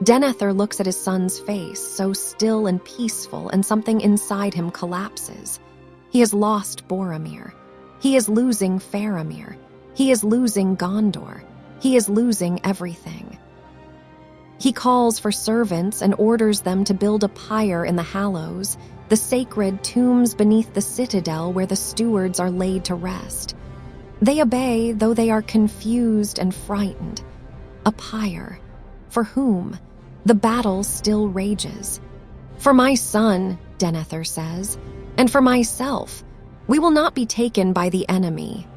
Denethor looks at his son's face, so still and peaceful, and something inside him collapses. He has lost Boromir. He is losing Faramir. He is losing Gondor. He is losing everything. He calls for servants and orders them to build a pyre in the Hallows, the sacred tombs beneath the citadel where the stewards are laid to rest. They obey, though they are confused and frightened. A pyre. For whom? The battle still rages. For my son, Denethor says, and for myself, we will not be taken by the enemy.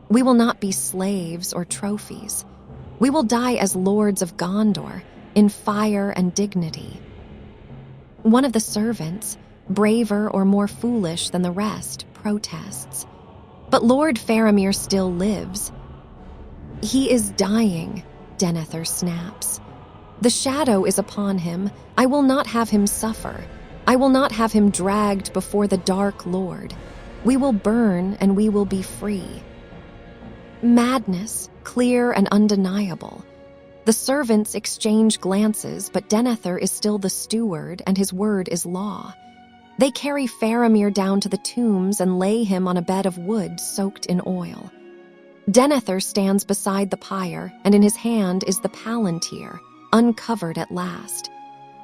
We will not be slaves or trophies. We will die as lords of Gondor, in fire and dignity. One of the servants, braver or more foolish than the rest, protests. But Lord Faramir still lives. He is dying, Denethor snaps. The shadow is upon him. I will not have him suffer. I will not have him dragged before the Dark Lord. We will burn and we will be free. Madness, clear and undeniable. The servants exchange glances, but Denethor is still the steward and his word is law. They carry Faramir down to the tombs and lay him on a bed of wood soaked in oil. Denethor stands beside the pyre, and in his hand is the Palantír, uncovered at last.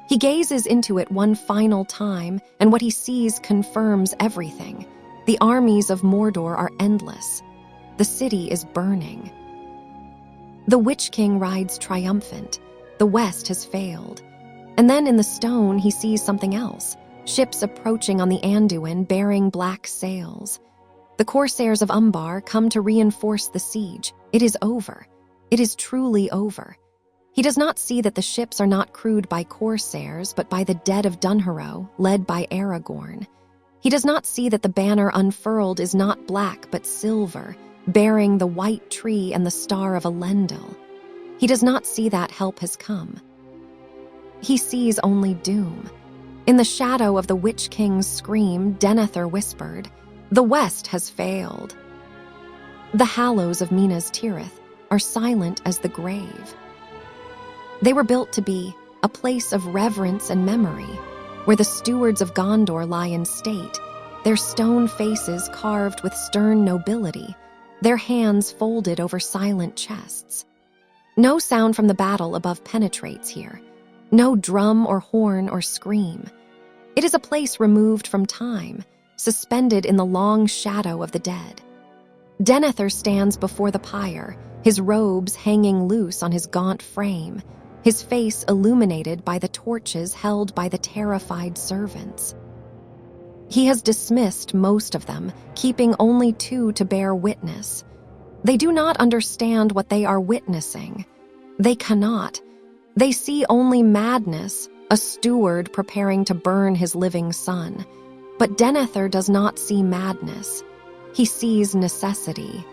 He gazes into it one final time, and what he sees confirms everything. The armies of Mordor are endless. The city is burning. The Witch King rides triumphant. The West has failed. And then in the stone he sees something else. Ships approaching on the Anduin bearing black sails. The corsairs of Umbar come to reinforce the siege. It is over. It is truly over. He does not see that the ships are not crewed by corsairs, but by the dead of Dunharrow, led by Aragorn. He does not see that the banner unfurled is not black but silver, bearing the white tree and the star of Elendil. He does not see that help has come. He sees only doom. In the shadow of the Witch King's scream, Denethor whispered, "The West has failed." The Hallows of Minas Tirith are silent as the grave. They were built to be a place of reverence and memory, where the stewards of Gondor lie in state, their stone faces carved with stern nobility, their hands folded over silent chests. No sound from the battle above penetrates here, no drum or horn or scream. It is a place removed from time, suspended in the long shadow of the dead. Denethor stands before the pyre, his robes hanging loose on his gaunt frame, his face illuminated by the torches held by the terrified servants. He has dismissed most of them, keeping only 2 to bear witness. They do not understand what they are witnessing. They cannot. They see only madness, a steward preparing to burn his living son. But Denethor does not see madness. He sees necessity.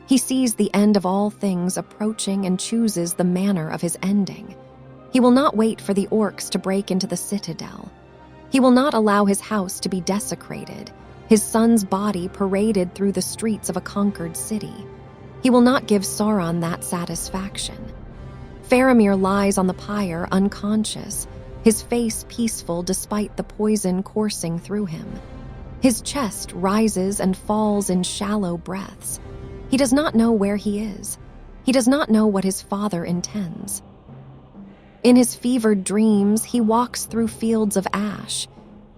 He sees the end of all things approaching and chooses the manner of his ending. He will not wait for the orcs to break into the citadel. He will not allow his house to be desecrated, his son's body paraded through the streets of a conquered city. He will not give Sauron that satisfaction. Faramir lies on the pyre unconscious, his face peaceful despite the poison coursing through him. His chest rises and falls in shallow breaths. He does not know where he is. He does not know what his father intends. In his fevered dreams, he walks through fields of ash.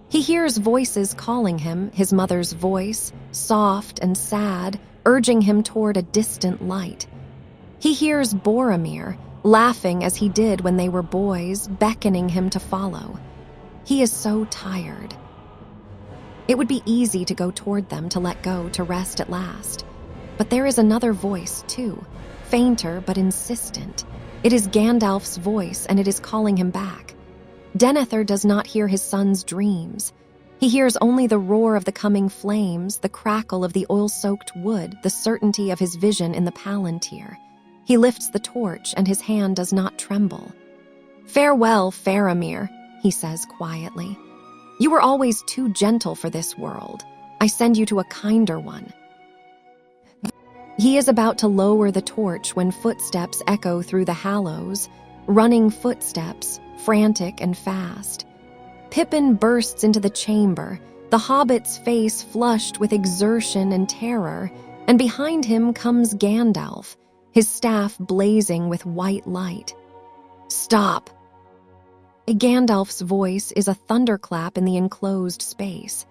He hears voices calling him, his mother's voice, soft and sad, urging him toward a distant light. He hears Boromir, laughing as he did when they were boys, beckoning him to follow. He is so tired. It would be easy to go toward them, to let go, to rest at last. But there is another voice, too, fainter but insistent. It is Gandalf's voice, and it is calling him back. Denethor does not hear his son's dreams. He hears only the roar of the coming flames, the crackle of the oil-soaked wood, the certainty of his vision in the Palantír. He lifts the torch, and his hand does not tremble. "Farewell, Faramir," he says quietly. "You were always too gentle for this world. I send you to a kinder one." He is about to lower the torch when footsteps echo through the Hallows, running footsteps, frantic and fast. Pippin bursts into the chamber, the hobbit's face flushed with exertion and terror, and behind him comes Gandalf, his staff blazing with white light. Stop! Gandalf's voice is a thunderclap in the enclosed space.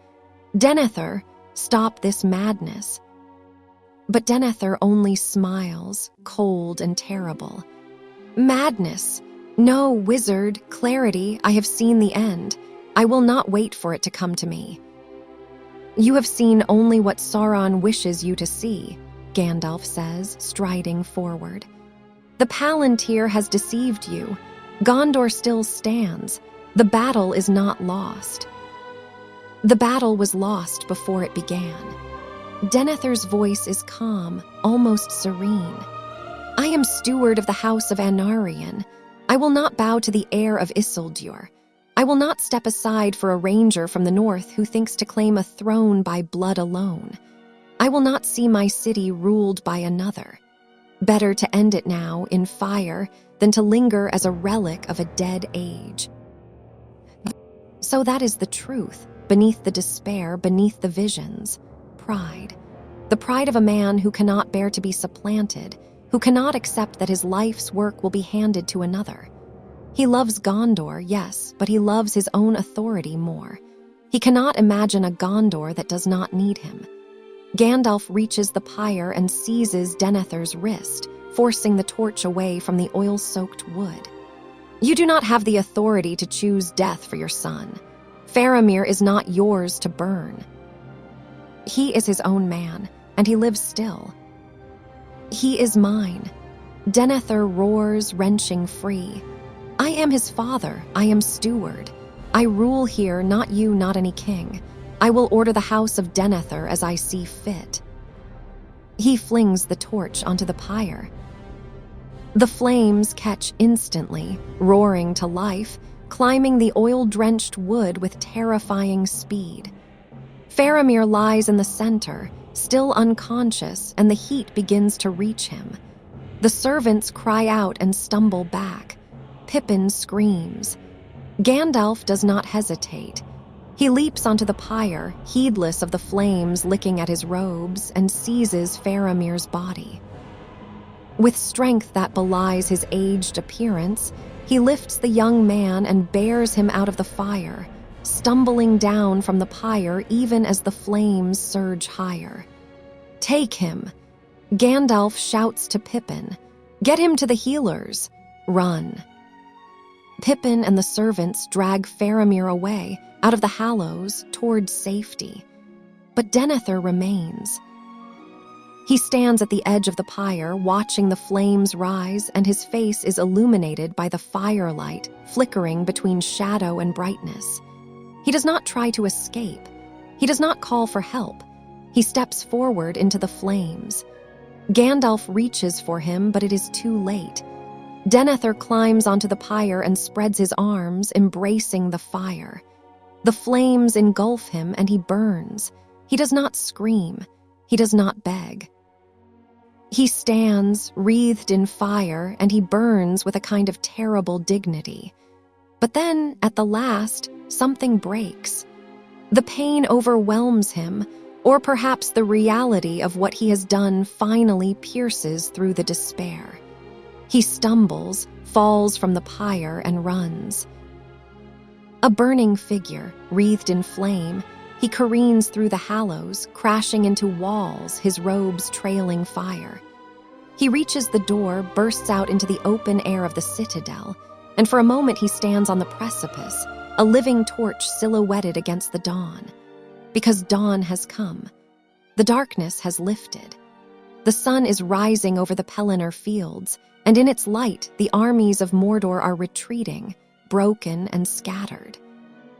Denethor, stop this madness. But Denethor only smiles, cold and terrible. Madness! No, wizard, clarity, I have seen the end. I will not wait for it to come to me. You have seen only what Sauron wishes you to see, Gandalf says, striding forward. The Palantír has deceived you. Gondor still stands. The battle is not lost. The battle was lost before it began. Denethor's voice is calm, almost serene. I am steward of the house of Anarion. I will not bow to the heir of Isildur. I will not step aside for a ranger from the north who thinks to claim a throne by blood alone. I will not see my city ruled by another. Better to end it now in fire than to linger as a relic of a dead age. So that is the truth, beneath the despair, beneath the visions. Pride. The pride of a man who cannot bear to be supplanted, who cannot accept that his life's work will be handed to another. He loves Gondor, yes, but he loves his own authority more. He cannot imagine a Gondor that does not need him. Gandalf reaches the pyre and seizes Denethor's wrist, forcing the torch away from the oil-soaked wood. You do not have the authority to choose death for your son. Faramir is not yours to burn. He is his own man, and he lives still. He is mine. Denethor roars, wrenching free. I am his father, I am steward. I rule here, not you, not any king. I will order the house of Denethor as I see fit. He flings the torch onto the pyre. The flames catch instantly, roaring to life, climbing the oil-drenched wood with terrifying speed. Faramir lies in the center, still unconscious, and the heat begins to reach him. The servants cry out and stumble back. Pippin screams. Gandalf does not hesitate. He leaps onto the pyre, heedless of the flames licking at his robes, and seizes Faramir's body. With strength that belies his aged appearance, he lifts the young man and bears him out of the fire, stumbling down from the pyre even as the flames surge higher. Take him! Gandalf shouts to Pippin. Get him to the healers! Run! Pippin and the servants drag Faramir away, out of the Hallows, towards safety. But Denethor remains. He stands at the edge of the pyre, watching the flames rise, and his face is illuminated by the firelight flickering between shadow and brightness. He does not try to escape. He does not call for help. He steps forward into the flames. Gandalf reaches for him, but it is too late. Denethor climbs onto the pyre and spreads his arms, embracing the fire. The flames engulf him, and he burns. He does not scream. He does not beg. He stands, wreathed in fire, and he burns with a kind of terrible dignity. But then, at the last, something breaks. The pain overwhelms him, or perhaps the reality of what he has done finally pierces through the despair. He stumbles, falls from the pyre, and runs. A burning figure, wreathed in flame, he careens through the Hallows, crashing into walls, his robes trailing fire. He reaches the door, bursts out into the open air of the citadel, and for a moment he stands on the precipice, a living torch silhouetted against the dawn. Because dawn has come. The darkness has lifted. The sun is rising over the Pelennor fields, and in its light the armies of Mordor are retreating, broken and scattered.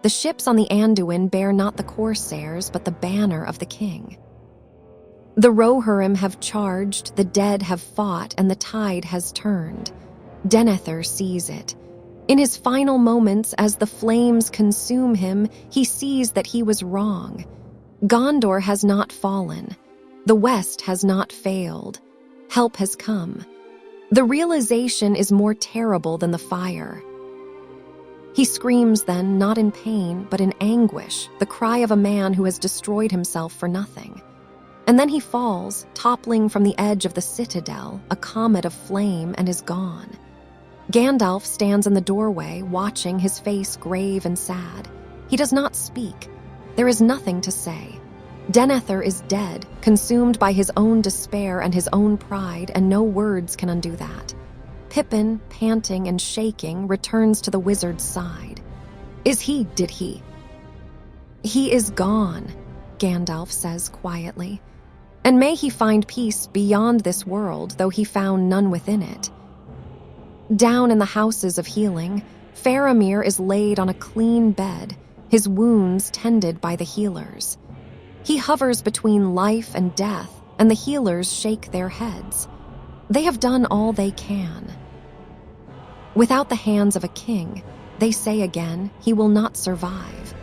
The ships on the Anduin bear not the corsairs, but the banner of the king. The Rohirrim have charged, the dead have fought, and the tide has turned. Denethor sees it. In his final moments, as the flames consume him, he sees that he was wrong. Gondor has not fallen. The West has not failed. Help has come. The realization is more terrible than the fire. He screams then, not in pain, but in anguish, the cry of a man who has destroyed himself for nothing. And then he falls, toppling from the edge of the citadel, a comet of flame, and is gone. Gandalf stands in the doorway, watching, his face grave and sad. He does not speak. There is nothing to say. Denethor is dead, consumed by his own despair and his own pride, and no words can undo that. Pippin, panting and shaking, returns to the wizard's side. Did he? He is gone, Gandalf says quietly. And may he find peace beyond this world, though he found none within it. Down in the houses of healing, Faramir is laid on a clean bed, his wounds tended by the healers. He hovers between life and death, and the healers shake their heads. They have done all they can. Without the hands of a king, they say again, he will not survive.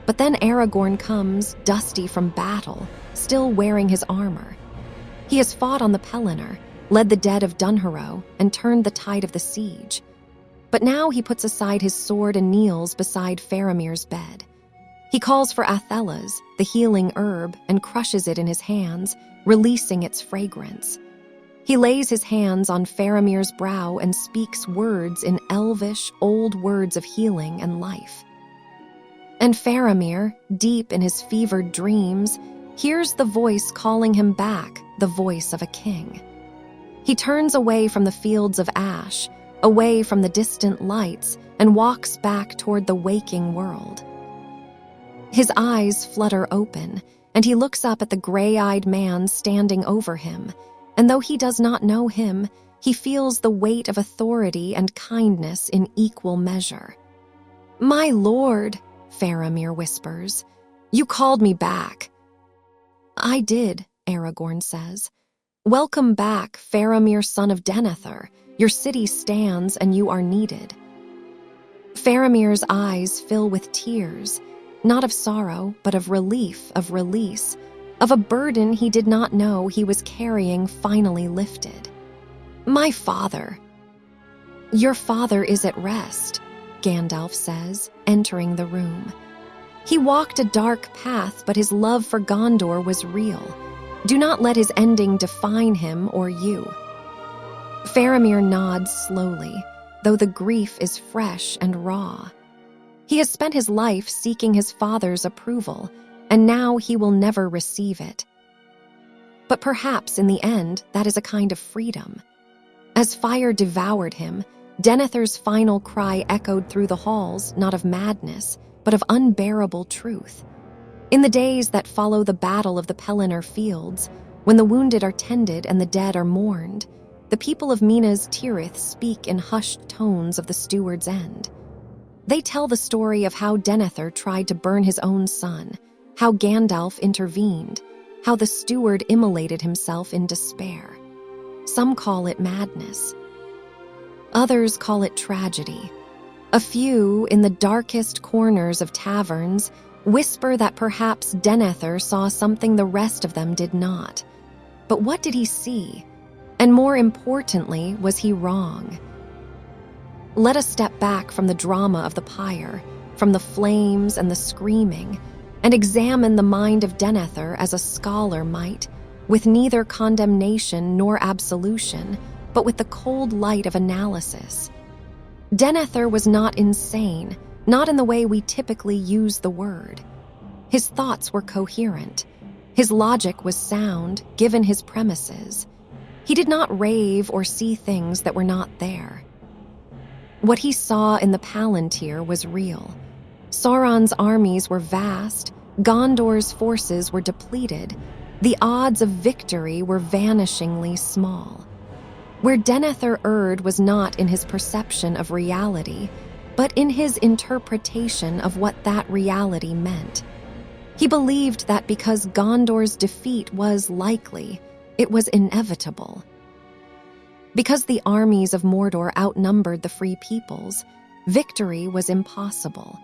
But then Aragorn comes, dusty from battle, still wearing his armor. He has fought on the Palantír, led the dead of Dunharrow, and turned the tide of the siege. But now he puts aside his sword and kneels beside Faramir's bed. He calls for Athelas, the healing herb, and crushes it in his hands, releasing its fragrance. He lays his hands on Faramir's brow and speaks words in elvish, old words of healing and life. And Faramir, deep in his fevered dreams, hears the voice calling him back, the voice of a king. He turns away from the fields of ash, away from the distant lights, and walks back toward the waking world. His eyes flutter open, and he looks up at the gray-eyed man standing over him, and though he does not know him, he feels the weight of authority and kindness in equal measure. "My lord," Faramir whispers, "you called me back." "I did," Aragorn says. "Welcome back, Faramir, son of Denethor. Your city stands and you are needed." Faramir's eyes fill with tears, not of sorrow, but of relief, of release, of a burden he did not know he was carrying finally lifted. "My father." "Your father is at rest," Gandalf says, entering the room. "He walked a dark path, but his love for Gondor was real. Do not let his ending define him or you." Faramir nods slowly, though the grief is fresh and raw. He has spent his life seeking his father's approval, and now he will never receive it. But perhaps in the end, that is a kind of freedom. As fire devoured him, Denethor's final cry echoed through the halls, not of madness, but of unbearable truth. In the days that follow the battle of the Palantír fields, when the wounded are tended and the dead are mourned, the people of Minas Tirith speak in hushed tones of the steward's end. They tell the story of how Denethor tried to burn his own son, how Gandalf intervened, how the steward immolated himself in despair. Some call it madness. Others call it tragedy. A few, in the darkest corners of taverns, whisper that perhaps Denethor saw something the rest of them did not. But what did he see? And more importantly, was he wrong? Let us step back from the drama of the pyre, from the flames and the screaming, and examine the mind of Denethor as a scholar might, with neither condemnation nor absolution, but with the cold light of analysis. Denethor was not insane, not in the way we typically use the word. His thoughts were coherent. His logic was sound, given his premises. He did not rave or see things that were not there. What he saw in the Palantír was real. Sauron's armies were vast, Gondor's forces were depleted, the odds of victory were vanishingly small. Where Denethor erred was not in his perception of reality, but in his interpretation of what that reality meant. He believed that because Gondor's defeat was likely, it was inevitable. Because the armies of Mordor outnumbered the free peoples, victory was impossible.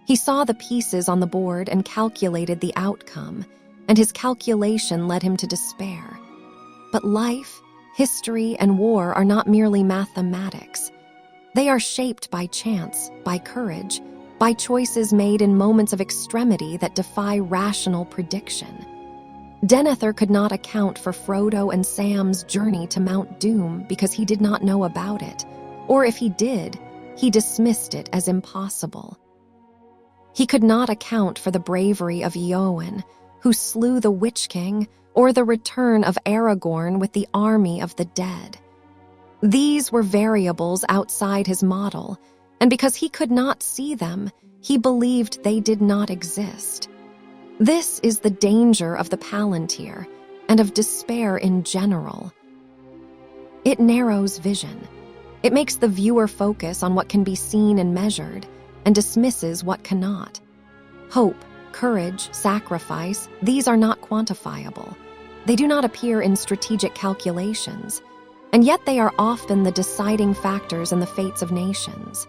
He saw the pieces on the board and calculated the outcome, and his calculation led him to despair. But life, history, and war are not merely mathematics. They are shaped by chance, by courage, by choices made in moments of extremity that defy rational prediction. Denethor could not account for Frodo and Sam's journey to Mount Doom because he did not know about it, Or if he did, he dismissed it as impossible. He could not account for the bravery of Eowyn, who slew the Witch King, or the return of Aragorn with the army of the dead. These were variables outside his model, and because he could not see them, he believed they did not exist. This is the danger of the Palantír, and of despair in general. It narrows vision. It makes the viewer focus on what can be seen and measured, and dismisses what cannot. Hope, courage, sacrifice, these are not quantifiable. They do not appear in strategic calculations, and yet they are often the deciding factors in the fates of nations.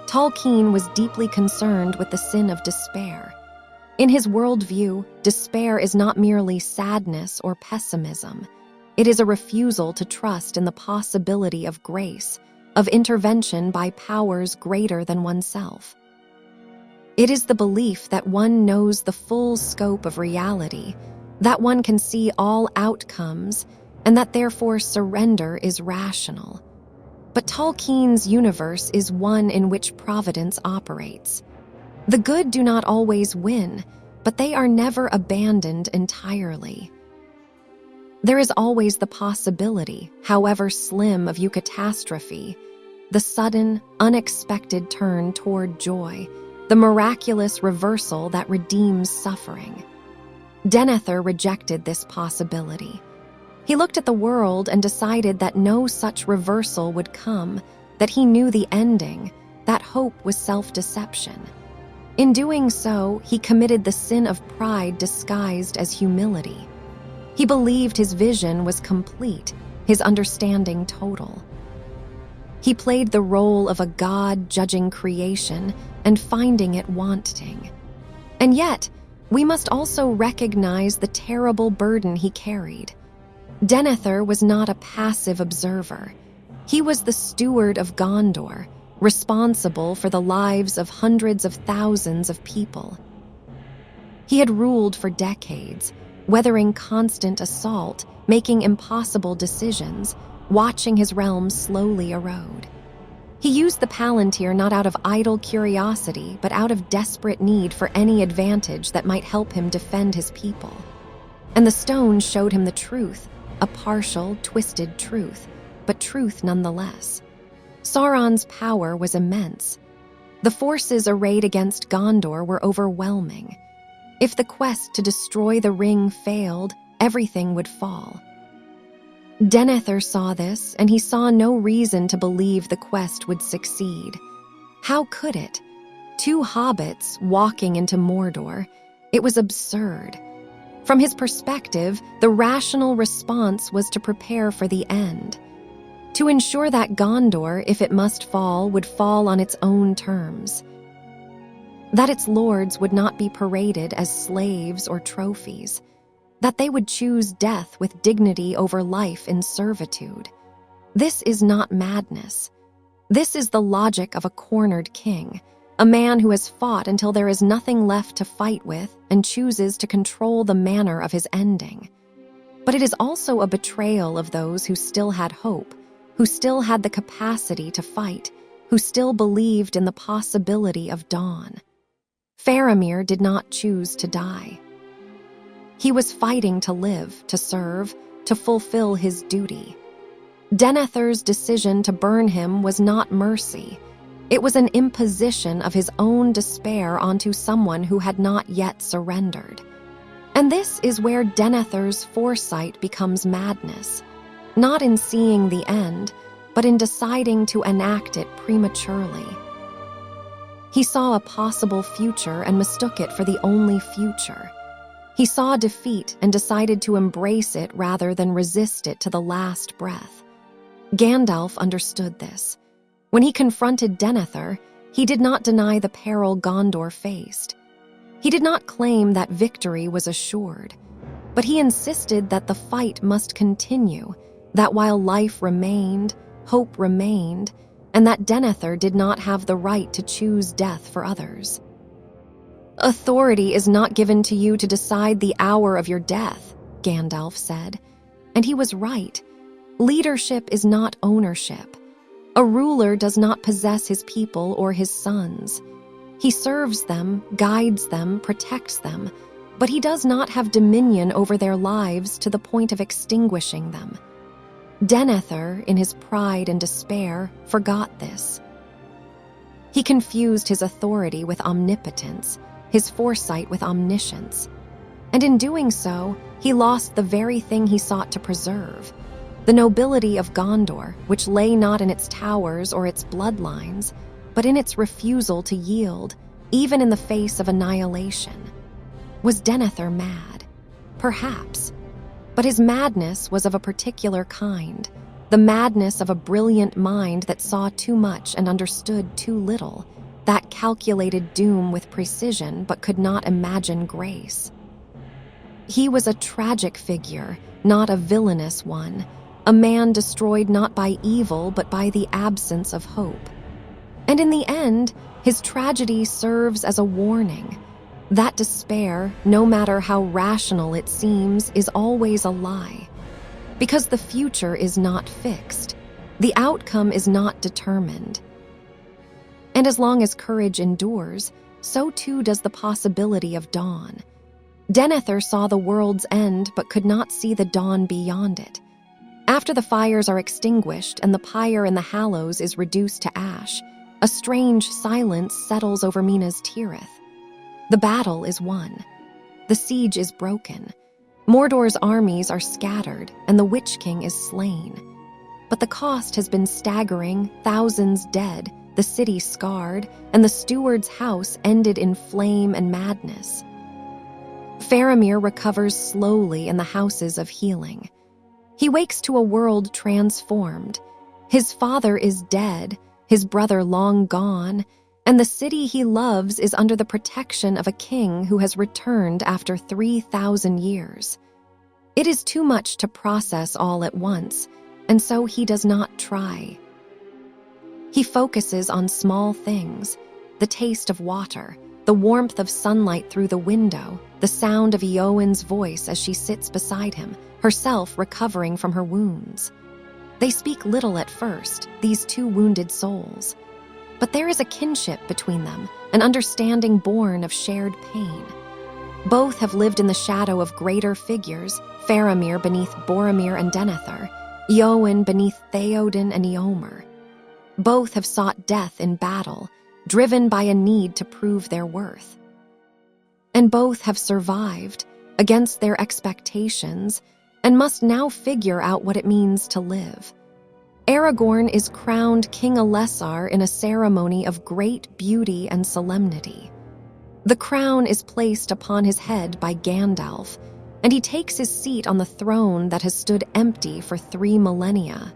Tolkien was deeply concerned with the sin of despair. In his worldview, despair is not merely sadness or pessimism. It is a refusal to trust in the possibility of grace, of intervention by powers greater than oneself. It is the belief that one knows the full scope of reality, that one can see all outcomes, and that therefore surrender is rational. But Tolkien's universe is one in which providence operates. The good do not always win, but they are never abandoned entirely. There is always the possibility, however slim, of eucatastrophe, the sudden, unexpected turn toward joy, the miraculous reversal that redeems suffering. Denethor rejected this possibility. He looked at the world and decided that no such reversal would come, that he knew the ending, that hope was self-deception. In doing so, he committed the sin of pride disguised as humility. He believed his vision was complete, his understanding total. He played the role of a god judging creation and finding it wanting. And yet, we must also recognize the terrible burden he carried. Denethor was not a passive observer. He was the Steward of Gondor, responsible for the lives of hundreds of thousands of people. He had ruled for decades, weathering constant assault, making impossible decisions, watching his realm slowly erode. He used the Palantír not out of idle curiosity, but out of desperate need for any advantage that might help him defend his people. And the stones showed him the truth, a partial, twisted truth, but truth nonetheless. Sauron's power was immense. The forces arrayed against Gondor were overwhelming. If the quest to destroy the ring failed, everything would fall. Denethor saw this, and he saw no reason to believe the quest would succeed. How could it? 2 hobbits walking into Mordor. It was absurd. From his perspective, the rational response was to prepare for the end, to ensure that Gondor, if it must fall, would fall on its own terms, that its lords would not be paraded as slaves or trophies, that they would choose death with dignity over life in servitude. This is not madness. This is the logic of a cornered king, a man who has fought until there is nothing left to fight with and chooses to control the manner of his ending. But it is also a betrayal of those who still had hope, who still had the capacity to fight, who still believed in the possibility of dawn. Faramir did not choose to die. He was fighting to live, to serve, to fulfill his duty. Denethor's decision to burn him was not mercy. It was an imposition of his own despair onto someone who had not yet surrendered. And this is where Denethor's foresight becomes madness, not in seeing the end, but in deciding to enact it prematurely. He saw a possible future and mistook it for the only future. He saw defeat and decided to embrace it rather than resist it to the last breath. Gandalf understood this. When he confronted Denethor, he did not deny the peril Gondor faced. He did not claim that victory was assured, but he insisted that the fight must continue, that while life remained, hope remained, and that Denethor did not have the right to choose death for others. "Authority is not given to you to decide the hour of your death," Gandalf said. And he was right. Leadership is not ownership. A ruler does not possess his people or his sons. He serves them, guides them, protects them, but he does not have dominion over their lives to the point of extinguishing them. Denethor, in his pride and despair, forgot this. He confused his authority with omnipotence, his foresight with omniscience, and in doing so, he lost the very thing he sought to preserve, the nobility of Gondor, which lay not in its towers or its bloodlines, but in its refusal to yield, even in the face of annihilation. Was Denethor mad? Perhaps. But his madness was of a particular kind, the madness of a brilliant mind that saw too much and understood too little, that calculated doom with precision but could not imagine grace. He was a tragic figure, not a villainous one, a man destroyed not by evil but by the absence of hope. And in the end, his tragedy serves as a warning. That despair, no matter how rational it seems, is always a lie. Because the future is not fixed. The outcome is not determined. And as long as courage endures, so too does the possibility of dawn. Denethor saw the world's end but could not see the dawn beyond it. After the fires are extinguished and the pyre in the hallows is reduced to ash, a strange silence settles over Minas Tirith. The battle is won. The siege is broken. Mordor's armies are scattered, and the Witch King is slain. But the cost has been staggering, thousands dead, the city scarred, and the steward's house ended in flame and madness. Faramir recovers slowly in the houses of healing. He wakes to a world transformed. His father is dead, his brother long gone, and the city he loves is under the protection of a king who has returned after 3,000 years. It is too much to process all at once, and so he does not try. He focuses on small things, the taste of water, the warmth of sunlight through the window, the sound of Eowyn's voice as she sits beside him, herself recovering from her wounds. They speak little at first, these two wounded souls. But there is a kinship between them, an understanding born of shared pain. Both have lived in the shadow of greater figures, Faramir beneath Boromir and Denethor, Eowyn beneath Theoden and Eomer. Both have sought death in battle, driven by a need to prove their worth. And both have survived, against their expectations, and must now figure out what it means to live. Aragorn is crowned King Elessar in a ceremony of great beauty and solemnity. The crown is placed upon his head by Gandalf, and he takes his seat on the throne that has stood empty for 3 millennia.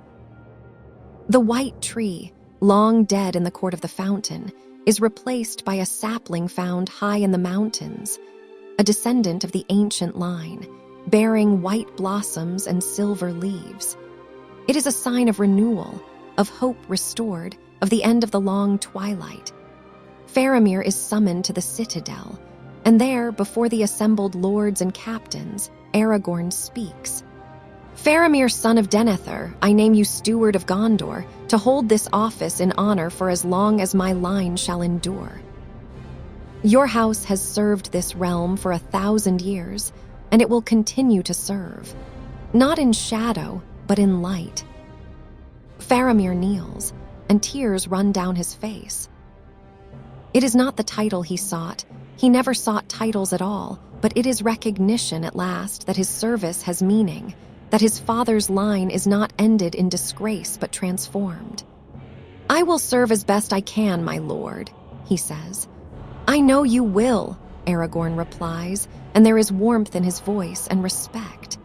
The white tree, long dead in the court of the fountain, is replaced by a sapling found high in the mountains, a descendant of the ancient line, bearing white blossoms and silver leaves. It is a sign of renewal, of hope restored, of the end of the long twilight. Faramir is summoned to the citadel, and there, before the assembled lords and captains, Aragorn speaks. Faramir, son of Denethor, I name you Steward of Gondor, to hold this office in honor for as long as my line shall endure. Your house has served this realm for 1,000 years, and it will continue to serve, not in shadow, but in light. Faramir kneels, and tears run down his face. It is not the title he sought. He never sought titles at all, but it is recognition at last that his service has meaning, that his father's line is not ended in disgrace but transformed. I will serve as best I can, my lord, he says. I know you will, Aragorn replies, and there is warmth in his voice and respect.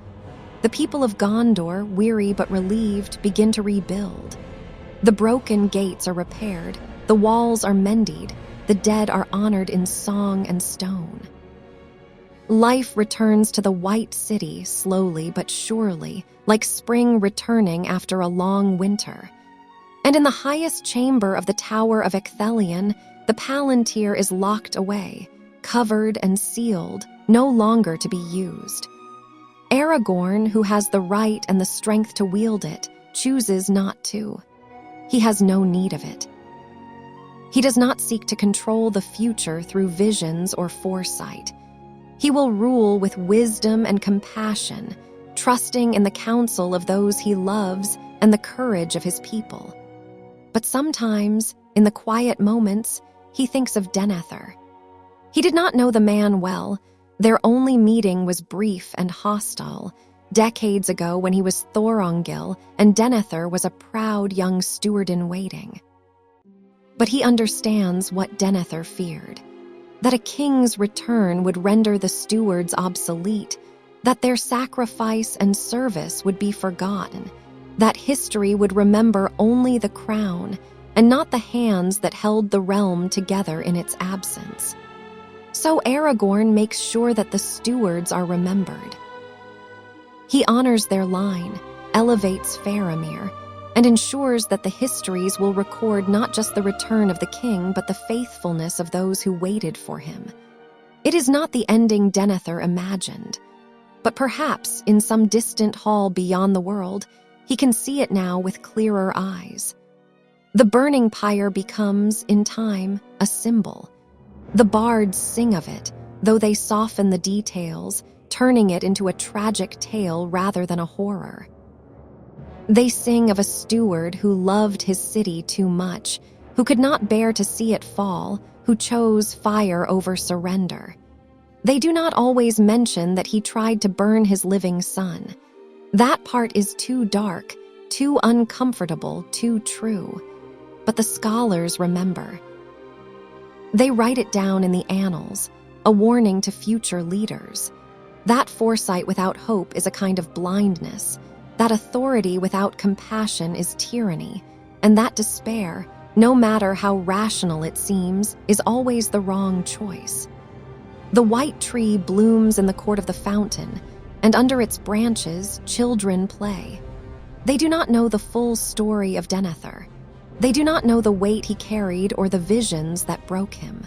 The people of Gondor, weary but relieved, begin to rebuild. The broken gates are repaired, the walls are mended, the dead are honored in song and stone. Life returns to the white city slowly but surely, like spring returning after a long winter. And in the highest chamber of the Tower of Ecthelion, the Palantír is locked away, covered and sealed, no longer to be used. Aragorn, who has the right and the strength to wield it, chooses not to. he has no need of it. He does not seek to control the future through visions or foresight. He will rule with wisdom and compassion, trusting in the counsel of those he loves and the courage of his people. But sometimes, in the quiet moments, he thinks of Denethor. He did not know the man well. Their only meeting was brief and hostile, decades ago when he was Thorongil and Denethor was a proud young steward-in-waiting. But he understands what Denethor feared, that a king's return would render the stewards obsolete, that their sacrifice and service would be forgotten, that history would remember only the crown and not the hands that held the realm together in its absence. So Aragorn makes sure that the stewards are remembered. He honors their line, elevates Faramir, and ensures that the histories will record not just the return of the king but the faithfulness of those who waited for him. It is not the ending Denethor imagined, but perhaps in some distant hall beyond the world, he can see it now with clearer eyes. The burning pyre becomes, in time, a symbol. The bards sing of it, though they soften the details, turning it into a tragic tale rather than a horror. They sing of a steward who loved his city too much, who could not bear to see it fall, who chose fire over surrender. They do not always mention that he tried to burn his living son. That part is too dark, too uncomfortable, too true. But the scholars remember. They write it down in the annals, a warning to future leaders. That foresight without hope is a kind of blindness. That authority without compassion is tyranny, and that despair, no matter how rational it seems, is always the wrong choice. The white tree blooms in the court of the fountain, and under its branches, children play. They do not know the full story of Denethor. They do not know the weight he carried or the visions that broke him.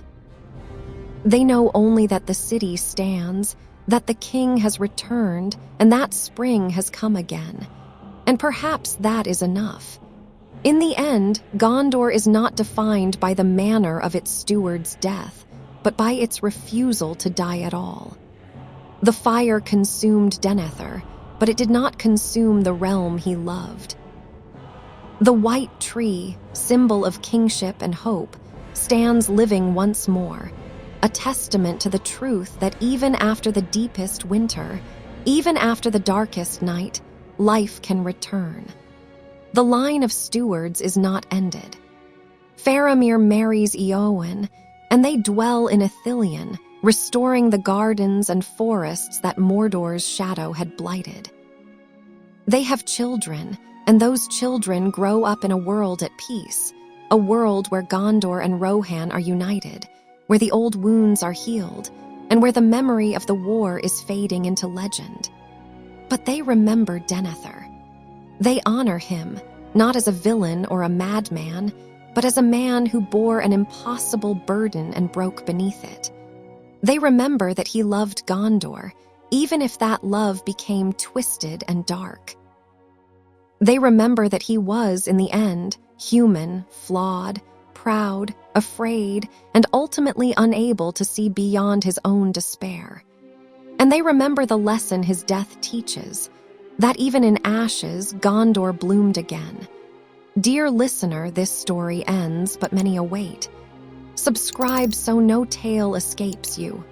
They know only that the city stands, that the king has returned, and that spring has come again. And perhaps that is enough. In the end, Gondor is not defined by the manner of its steward's death, but by its refusal to die at all. The fire consumed Denethor, but it did not consume the realm he loved. The white tree, symbol of kingship and hope, stands living once more, a testament to the truth that even after the deepest winter, even after the darkest night, life can return. The line of stewards is not ended. Faramir marries Eowyn, and they dwell in Ithilien, restoring the gardens and forests that Mordor's shadow had blighted. They have children, and those children grow up in a world at peace, a world where Gondor and Rohan are united, where the old wounds are healed, and where the memory of the war is fading into legend. But they remember Denethor. They honor him, not as a villain or a madman, but as a man who bore an impossible burden and broke beneath it. They remember that he loved Gondor, even if that love became twisted and dark. They remember that he was, in the end, human, flawed, proud, afraid, and ultimately unable to see beyond his own despair. And they remember the lesson his death teaches, that even in ashes, Gondor bloomed again. Dear listener, this story ends, but many await. Subscribe so no tale escapes you.